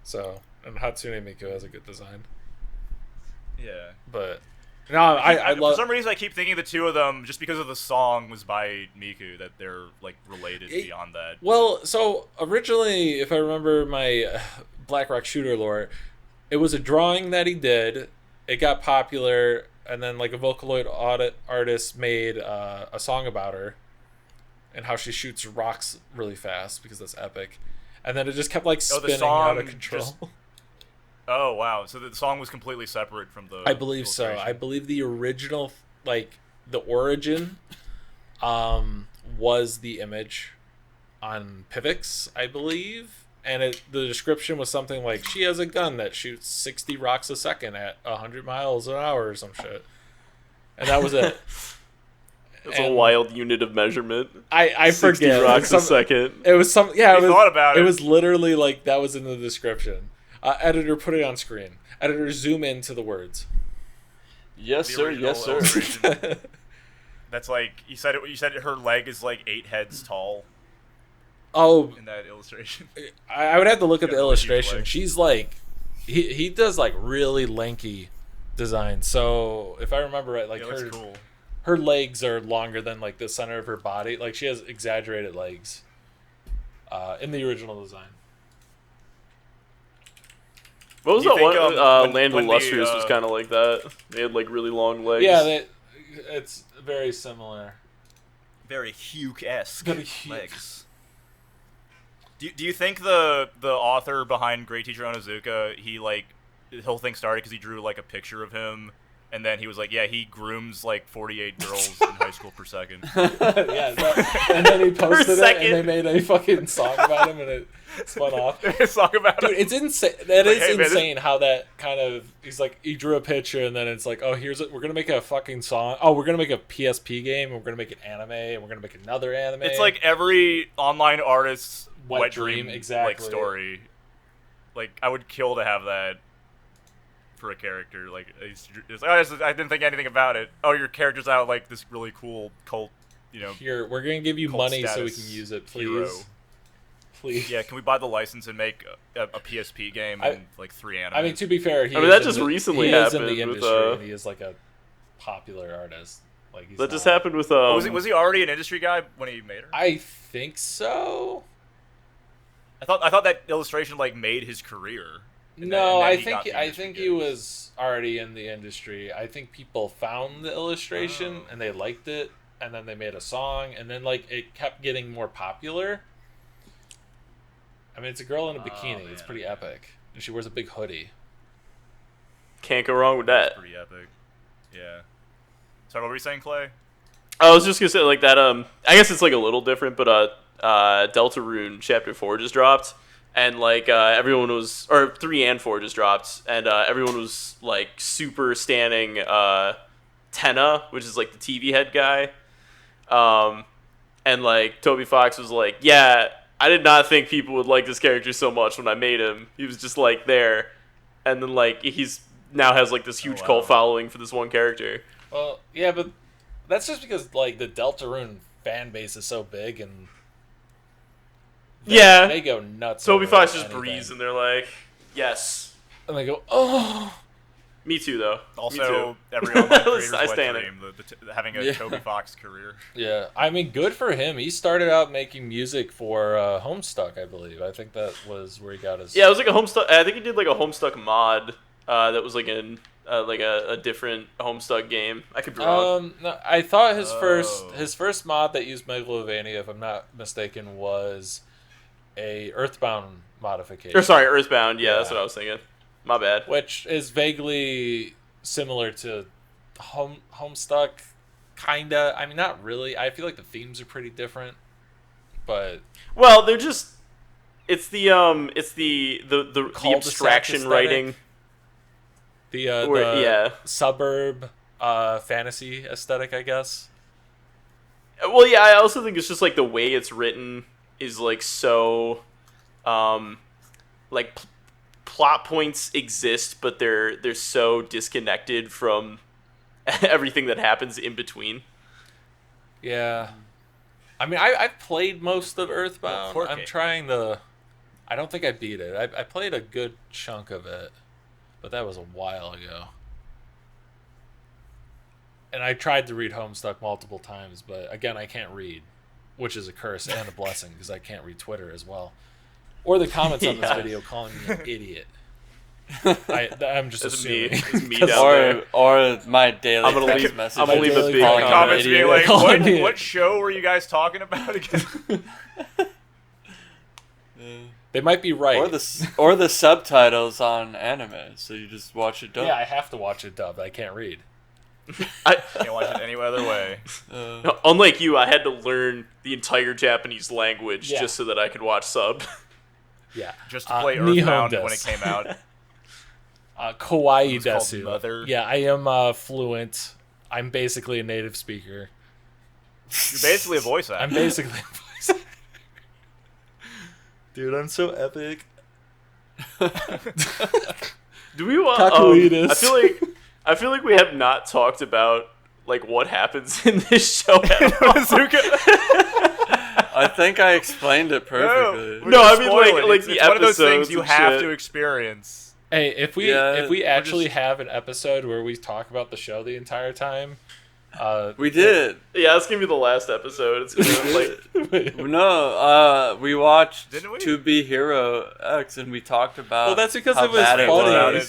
So, and Hatsune Miku has a good design. Yeah. But no, I love. For some reason, I keep thinking the two of them, just because of the song was by Miku, that they're like related beyond that. Well, so originally, if I remember my Black Rock Shooter lore, it was a drawing that he did. It got popular, and then like a Vocaloid artist made a song about her and how she shoots rocks really fast because that's epic. And then it just kept like spinning out of control. Oh wow! So the song was completely separate from the. I believe so. I believe the original, like the origin, was the image on Pivx, I believe, and the description was something like she has a gun that shoots 60 rocks a second at 100 miles an hour or some shit, and that was it. It's a wild unit of measurement. I 60 forget. rocks a second. It was some. Yeah, thought about it. It was literally like that was in the description. Editor, put it on screen. Editor, zoom into the words. Yes, sir. Yes, sir. That's like you said. You said her leg is like 8 heads tall. Oh, in that illustration. I would have to look at the illustration. She's like, he does like really lanky design. So if I remember right, like her legs are longer than like the center of her body. Like she has exaggerated legs. In the original design. What was that one? Land of Illustrious was kind of like that. They had like really long legs. Yeah, it's very similar. Very Hugh-esque legs. Do you think the author behind Great Teacher Onizuka, the whole thing started because he drew like a picture of him, and then he was like, yeah, he grooms like 48 girls in high school per second. And then he posted it, and they made a fucking song about him, and it spun off. Song about him. Dude, it's insane. Insane how that kind of. He's like, he drew a picture, and then it's like, oh, we're gonna make a fucking song. Oh, we're gonna make a PSP game, and we're gonna make an anime, and we're gonna make another anime. It's like every online artist's wet dream exactly. Like story. Like I would kill to have that for a character. Like it's like, I didn't think anything about it. Oh, your character's out like this really cool cult. Here, we're gonna give you money so we can use it, please. Hero. Please. Yeah, can we buy the license and make a PSP game and like 3 anime? I mean, to be fair, that just recently happened. He is in the industry, and he is like a popular artist. Like that just happened with. Was he already an industry guy when he made her? I think so. I thought that illustration like made his career. No, I think he was already in the industry. I think people found the illustration and they liked it, and then they made a song, and then like it kept getting more popular. I mean, it's a girl in a bikini. It's pretty epic, and she wears a big hoodie. Can't go wrong with that. That's pretty epic. Yeah. Sorry, what were you saying, Clay? I was just gonna say like that. I guess it's like a little different, but Deltarune Chapter 4 just dropped, and like everyone was, or 3 and 4 just dropped, and everyone was like super standing Tenna, which is like the TV head guy, and like Toby Fox was like, yeah, I did not think people would like this character so much when I made him. He was just like there, and then like he's now has like this huge cult following for this one character. Well, yeah, but that's just because like the Deltarune fan base is so big, and they go nuts. Toby Fox just breathes, and they're like, yes, and they go, oh. Me too, though. Also, Me too. every online creator's I wet stand dream, having a Toby Fox career. Yeah, I mean, good for him. He started out making music for Homestuck, I believe. I think that was where he got his. Yeah, it was like a Homestuck. I think he did like a Homestuck mod that was like a different Homestuck game. I could be wrong. No, I thought his first mod that used Megalovania, if I'm not mistaken, was a Earthbound modification. Or sorry, Earthbound. Yeah, that's what I was thinking. My bad. Which is vaguely similar to Homestuck, kinda. I mean, not really. I feel like the themes are pretty different, but well, they're just it's the abstraction aesthetic. writing. The suburb fantasy aesthetic, I guess. Well, yeah, I also think it's just like the way it's written is like so, like plot points exist, but they're so disconnected from everything that happens in between. Yeah, I mean, I've played most of Earthbound. Well, I'm trying to. I don't think I beat it. I played a good chunk of it, but that was a while ago. And I tried to read Homestuck multiple times, but again, I can't read, which is a curse and a blessing because I can't read Twitter as well, or the comments on this video calling me an idiot. I'm just assuming. It's me down there. Or my daily text message. I'm gonna leave a big comments being like, what show were you guys talking about again? They might be right. Or the subtitles on anime, so you just watch it dubbed. Yeah, I have to watch it dubbed. I can't read. I can't watch it any other way. Unlike you, I had to learn the entire Japanese language just so that I could watch sub. Yeah, just to play Earthbound when it came out. Kawaii Desu. Mother. Yeah, I am fluent. I'm basically a native speaker. You're basically a voice actor. I'm basically a voice actor. Dude, I'm so epic. Do we want? I feel like we have not talked about like what happens in this show. I think I explained it perfectly. No, I mean like the it's episodes. One of those things you have shit. to experience. Hey, if we actually have an episode where we talk about the show the entire time, we did. Yeah, it's gonna be the last episode. It's gonna be like no. We watched Didn't we? To Be Hero X, and we talked about. Well, that's because how it was bad funny.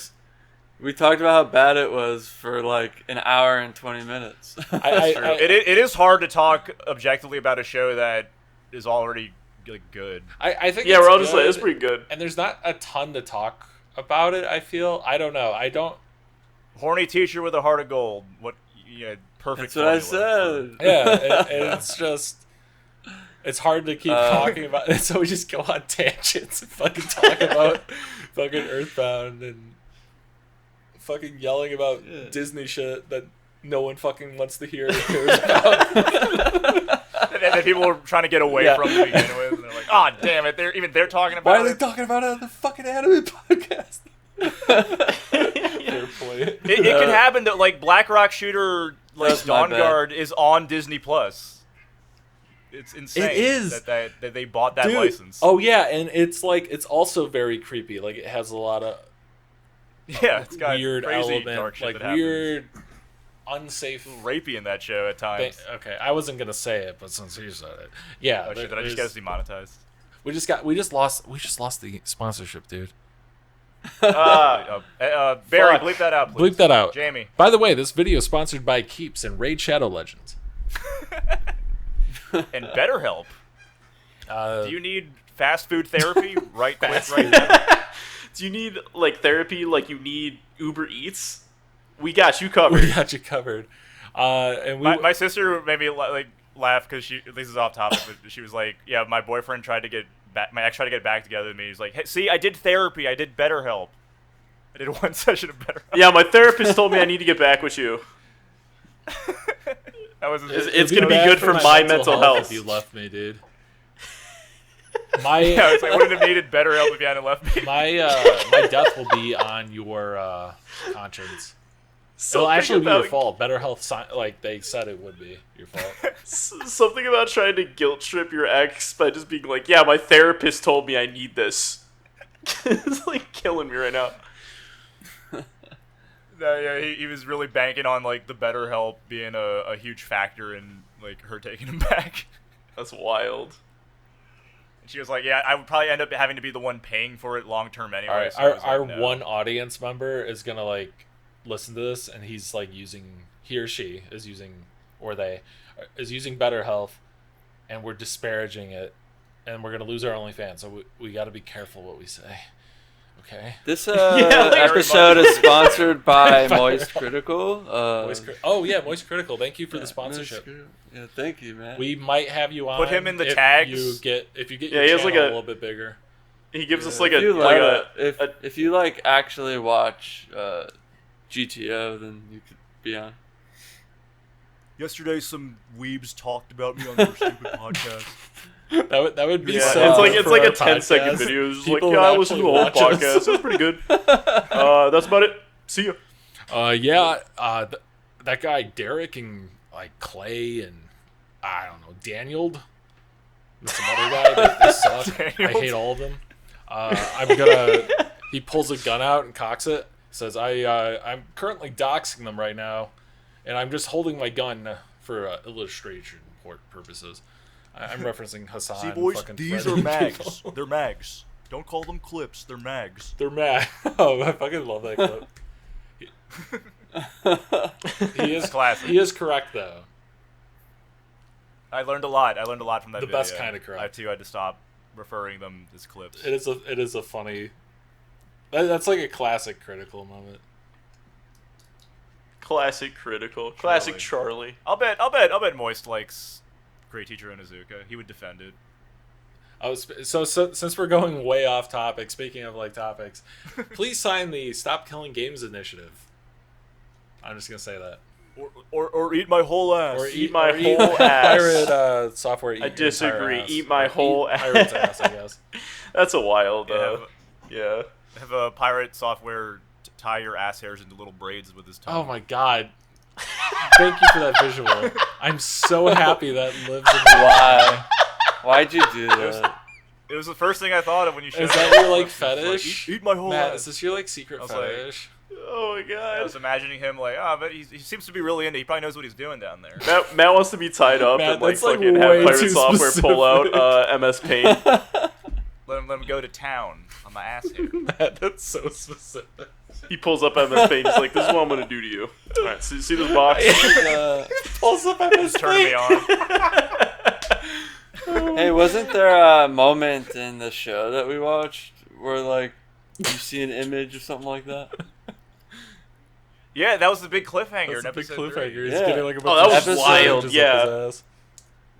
We talked about how bad it was for like an hour and 20 minutes. It is hard to talk objectively about a show that is already like good. I think we're all just like, it's pretty good. And there's not a ton to talk about it, I feel. I don't know. I don't. Horny teacher with a heart of gold. What? Yeah, perfect. That's what I said. Yeah, it's just. It's hard to keep talking about it, so we just go on tangents and fucking talk about fucking Earthbound and fucking yelling about Disney shit that no one fucking wants to hear or cares about. And then people were trying to get away from to begin with, and they're like, "Oh, damn it! They're talking about Why are they talking about it on the fucking anime podcast?" Fair point. It can happen that like Black Rock Shooter, like Dawn Guard, is on Disney Plus. It's insane. It is that they bought that license. Oh yeah, and it's like it's also very creepy. Like it has a lot of it's got weird crazy element, dark shit like that weird, unsafe, rapey in that show at times. Okay, I wasn't gonna say it, but since you said it, yeah. Oh shit! Did I just get us demonetized? We just lost the sponsorship, dude. Barry, bleep that out, please. Bleep that out. Jamie. By the way, this video is sponsored by Keeps and Raid Shadow Legends. And BetterHelp. Do you need fast food therapy? Right now. Do you need like therapy? Like you need Uber Eats? We got you covered. We got you covered. And my sister made me like laugh because this is off topic, but she was like, "Yeah, my boyfriend tried to get back. My ex tried to get back together with me. He's like, hey, see, I did therapy. I did BetterHelp. I did one session of BetterHelp. Yeah, my therapist told me I need to get back with you. It's gonna be good for my mental health. If you left me, dude. I was like, I wouldn't have needed BetterHelp if you hadn't left me. My death will be on your conscience. It'll actually be your fault. Better health, like they said it would be your fault. Something about trying to guilt trip your ex by just being like, yeah, my therapist told me I need this. It's like killing me right now. No, yeah, he was really banking on like the BetterHelp being a huge factor in like her taking him back. That's wild. She was like, "Yeah, I would probably end up having to be the one paying for it long term anyway." All right, so I was our like, no. one audience member is gonna like listen to this, and he's like he or she is using, or they is using Better Health, and we're disparaging it, and we're gonna lose our OnlyFans. So we got to be careful what we say. Okay. This like- episode is sponsored by Moist Critical. Moist Critical. Thank you for the sponsorship. Yeah, thank you, man. We might have you on. Put him in the if tags. If you get Yeah, your he has channel like a little bit bigger. He gives us if you like actually watch GTO, then you could be on. Yesterday, some weebs talked about me on their stupid podcast. That would be Yeah, so. it's like a for 10-second podcast. video. It's just People like, yeah, would I listened to the actually whole watch podcast. us. It was pretty good. That's about it. See ya. That guy Derek and like Clay and I don't know Daniel, and some other guy. They suck. I hate all of them. He pulls a gun out and cocks it. Says I'm currently doxing them right now, and I'm just holding my gun for illustration purposes. I'm referencing Hassan. See, boys, fucking these threatening are mags. people. They're mags. Don't call them clips. They're mags. They're mad. Oh, I fucking love that clip. He is Classic. He is correct though. I learned a lot. From that The video. best kind of correct. I too had to stop referring them as clips. It is a funny. That's like a classic critical moment. Classic Critical. Classic Charlie. I'll bet Moist likes Great Teacher Onizuka. He would defend it. So since we're going way off topic, speaking of like topics, please sign the Stop Killing Games initiative. I'm just gonna say that. Or eat my whole ass. Or eat my whole ass. Pirate software. Eat I your entire disagree. ass. Eat my whole ass. Pirate's ass, I guess. That's a wild. Yeah. Have a pirate software tie your ass hairs into little braids with his tongue. Oh my god. Thank you for that visual. I'm so happy that lives in my Why? Why'd you do that? It was the first thing I thought of when you showed Is it. that your like It's fetish? eat my whole Matt, ass. is this your like secret I was like- fetish? Oh my I god. was imagining him like, but he seems to be really into. He probably knows what he's doing down there. Matt wants to be tied up Matt, and like that's, like, fucking way have Pirate too Software pull out MS Paint. Let him go to town on my ass hair. Matt, that's so specific. He pulls up MS Paint. He's like, "This is what I'm gonna do to you." All right, see this box. Pulls up at his Just turn me on. Hey, wasn't there a moment in the show that we watched where like you see an image or something like that? Yeah, that was the big cliffhanger. That's a in big episode cliffhanger. 3. He's Yeah. getting like a Oh, that was bunch of wild, syringes yeah. up his ass.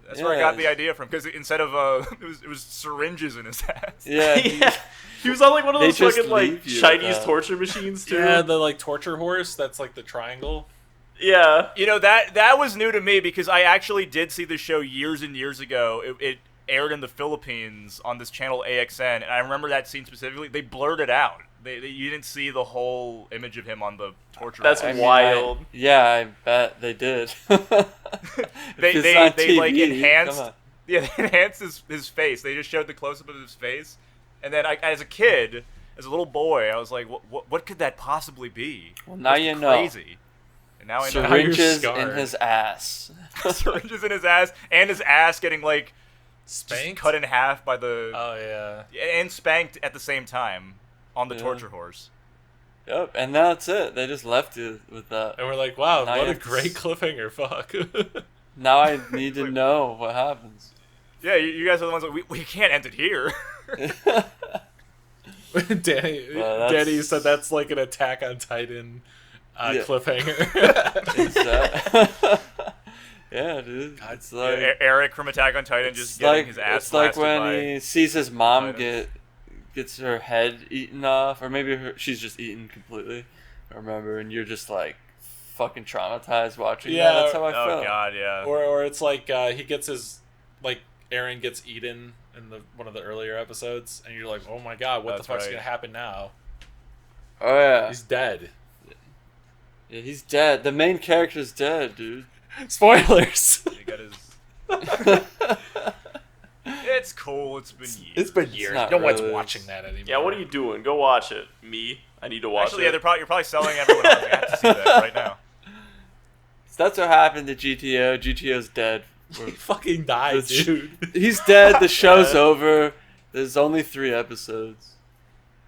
That's where I Yeah. got the idea from. Because instead of it was syringes in his ass. Yeah. Yeah. He was on like one of They those just fucking like leave you Chinese with that. torture machines too. Yeah, the like torture horse. That's like the triangle. Yeah. You know that was new to me because I actually did see the show years and years ago. It aired in the Philippines on this channel AXN, and I remember that scene specifically. They blurred it out. You didn't see the whole image of him on the torture. That's wall. I mean, wild. I bet they did. They It's on like TV, enhanced. come on. Yeah, they enhanced his face. They just showed the close up of his face, and then as a kid, as a little boy, I was like, what could that possibly be? Well, now That's you know. crazy. And now I know. Syringes scarred. in his ass. Syringes in his ass, and his ass getting like just Spanked. cut in half by the Oh yeah. and spanked at the same time on the Yeah. torture horse. Yep, and that's it. They just left you with that. And we're like, wow, Now what you a have to great cliffhanger. Fuck. Now I need to know what happens. Yeah, you guys are the ones that we can't end it here. Danny, Well, that's- Danny said that's like an Attack on Titan Yeah. cliffhanger. Is that- yeah, dude. It's like Eric from Attack on Titan just it's getting like his ass it's like blasted when by he sees his mom Titans. gets her head eaten off, or maybe she's just eaten completely. I remember, and you're just like fucking traumatized watching Yeah, that. That's how I Oh felt. god, yeah. or it's like he gets his like Aaron gets eaten in one of the earlier episodes, and you're like, oh my god, what That's the fuck's right. gonna happen now? Oh yeah, He's dead. yeah, he's dead. The main character's dead, dude. Spoilers. He got his... It's cool. It's been years. It's been years. not No one's really. watching that anymore. Yeah, what are you doing? Go watch it. Me? I need to watch Actually, yeah, it. you're probably selling everyone else. I have to see that right now. So that's what happened to GTO. GTO's dead He fucking died, dude. He's dead. The show's over. There's only 3 episodes.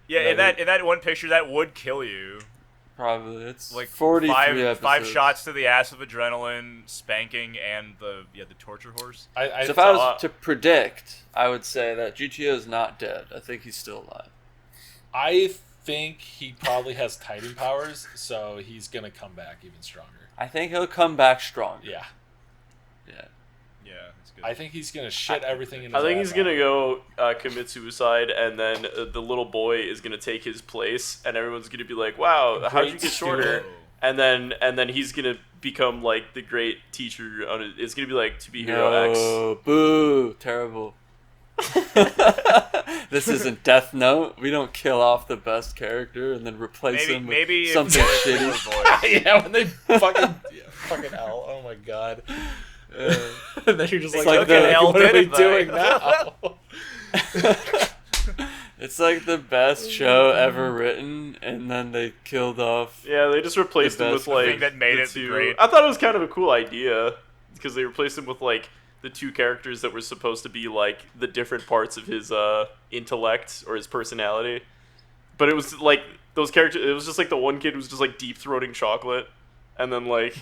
Yeah, in that one picture, that would kill you. Probably. It's Like 43 five episodes. shots to the ass of adrenaline, spanking, and the torture horse. So if I was to predict, I would say that GTO is not dead. I think he's still alive. I think he probably has Titan powers, so he's gonna come back even stronger. I think he'll come back stronger. Yeah. Yeah. Yeah, that's good. I think he's gonna shit everything in his I think ass he's gonna out. go commit suicide, and then the little boy is gonna take his place, and everyone's gonna be like, "Wow, how'd you get shorter?" And then he's gonna become like the great teacher. It's gonna be like To Be Hero X. Boo! Terrible. This isn't Death Note. We don't kill off the best character and then replace him with something shitty. Yeah, when they fucking L. Oh my god. And then you're just like okay, what are we doing now? It's like the best show ever written, and then they killed off. Yeah, they just replaced him with like that made it great. I thought it was kind of a cool idea because they replaced him with like the 2 characters that were supposed to be like the different parts of his intellect or his personality. But it was like those characters. It was just like the one kid who was just like deep throating chocolate, and then like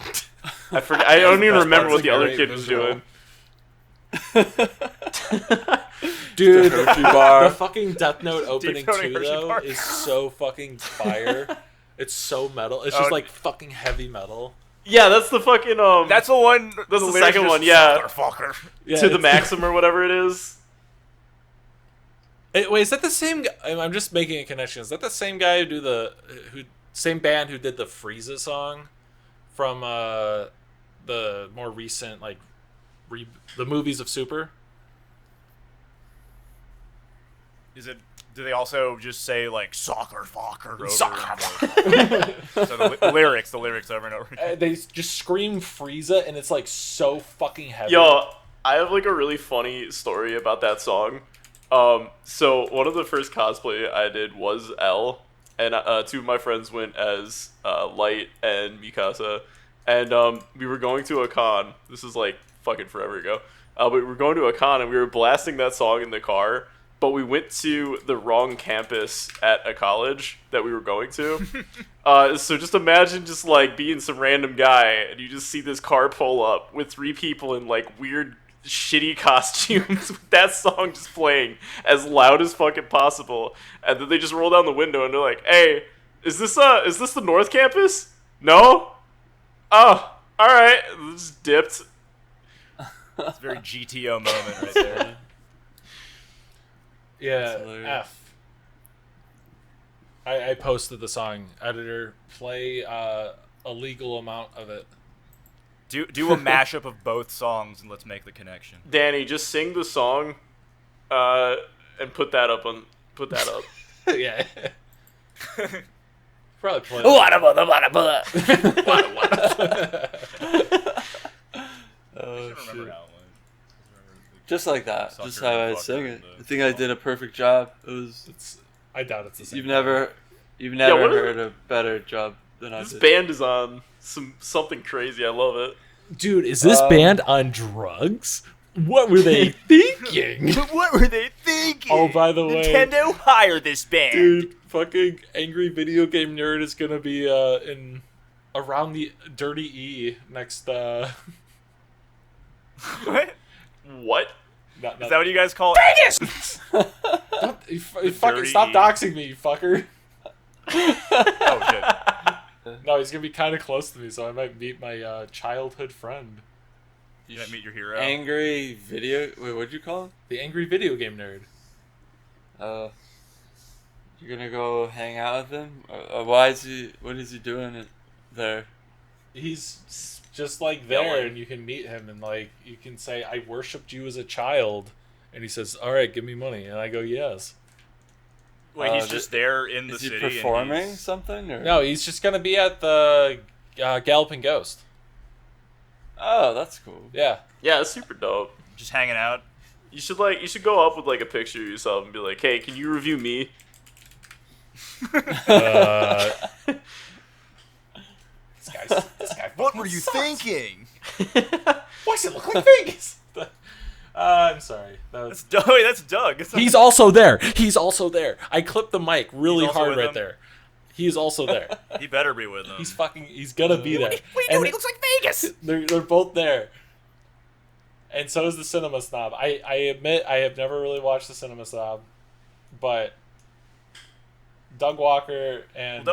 I don't even remember what the other kid was doing. Dude, the fucking Death Note opening too though is so fucking fire. It's so metal. It's just like fucking heavy metal. Yeah, that's the fucking That's the one. That's the second one. Yeah, fucker. Yeah, to the maxim or whatever it is. Wait, is that the same guy? I'm just making a connection. Is that the same guy who same band who did the Frieza song from the more recent like the movies of Super? Is it? Do they also just say like soccer fucker? So the lyrics over and over again. They just scream Frieza, and it's like so fucking heavy. Yo, I have like a really funny story about that song. So one of the first cosplay I did was L, and 2 of my friends went as Light and Mikasa, and we were going to a con. This is like fucking forever ago. But we were going to a con, and we were blasting that song in the car. But we went to the wrong campus at a college that we were going to. So just imagine just like being some random guy and you just see this car pull up with 3 people in like weird shitty costumes with that song just playing as loud as fucking possible. And then they just roll down the window and they're like, "Hey, is this the North Campus? No? Oh, alright." Just dipped. It's a very GTO moment right there. Yeah, F. I posted the song. Editor, play a legal amount of it. Do a mashup of both songs and let's make the connection. Danny, just sing the song, and put that up. Yeah. Probably play. Oh shit. Just like that. Just how I sing it. I think I did a perfect job. I doubt it's the same. You've never heard a better job than I did. This band is on something crazy. I love it. Dude, is this band on drugs? What were they thinking? What were they thinking? Oh, by the way, Nintendo hired this band. Dude, fucking Angry Video Game Nerd is gonna be in around the Dirty E next. What? What? Is that what you guys call it? Vegas! You fucking stop doxing me, you fucker. Oh shit. No, he's gonna be kind of close to me, so I might meet my childhood friend. You might meet your hero. Angry video. Wait, what'd you call him? The Angry Video Game Nerd. You're gonna go hang out with him? Why is he? What is he doing there? He's just like there, and you can meet him, and like you can say, "I worshipped you as a child," and he says, "All right, give me money," and I go, "Yes." Wait, he's just there in the is city. Is he performing something? Or? No, he's just gonna be at the Galloping Ghost. Oh, that's cool. Yeah. Yeah, it's super dope. Just hanging out. You should go up with like a picture of yourself and be like, "Hey, can you review me?" This guy. What were you thinking? Why does it look like Vegas? I'm sorry. That's Doug. Wait, that's Doug. He's also there. I clipped the mic really He's also hard with right him? there. He is also there. He better be with him. He's gonna be there. What are you doing? He looks like Vegas. They're both there. And so is the Cinema Snob. I admit I have never really watched the Cinema Snob, but Doug Walker and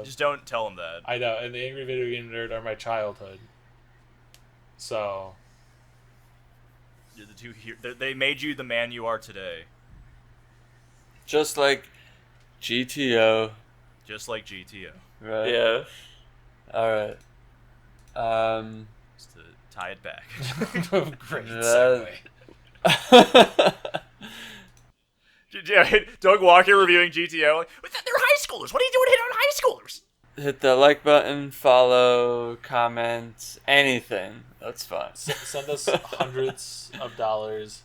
Just don't tell him that. I know, and the Angry Video Game Nerd are my childhood. So You're the two they made you the man you are today. Just like GTO. Just like GTO. Right. Yeah. All right. Just to tie it back. great That- segue. Doug Walker reviewing GTO. They're high schoolers. What are you doing hitting on high schoolers? Hit the like button, follow, comment, anything. That's fine. Send us hundreds of dollars.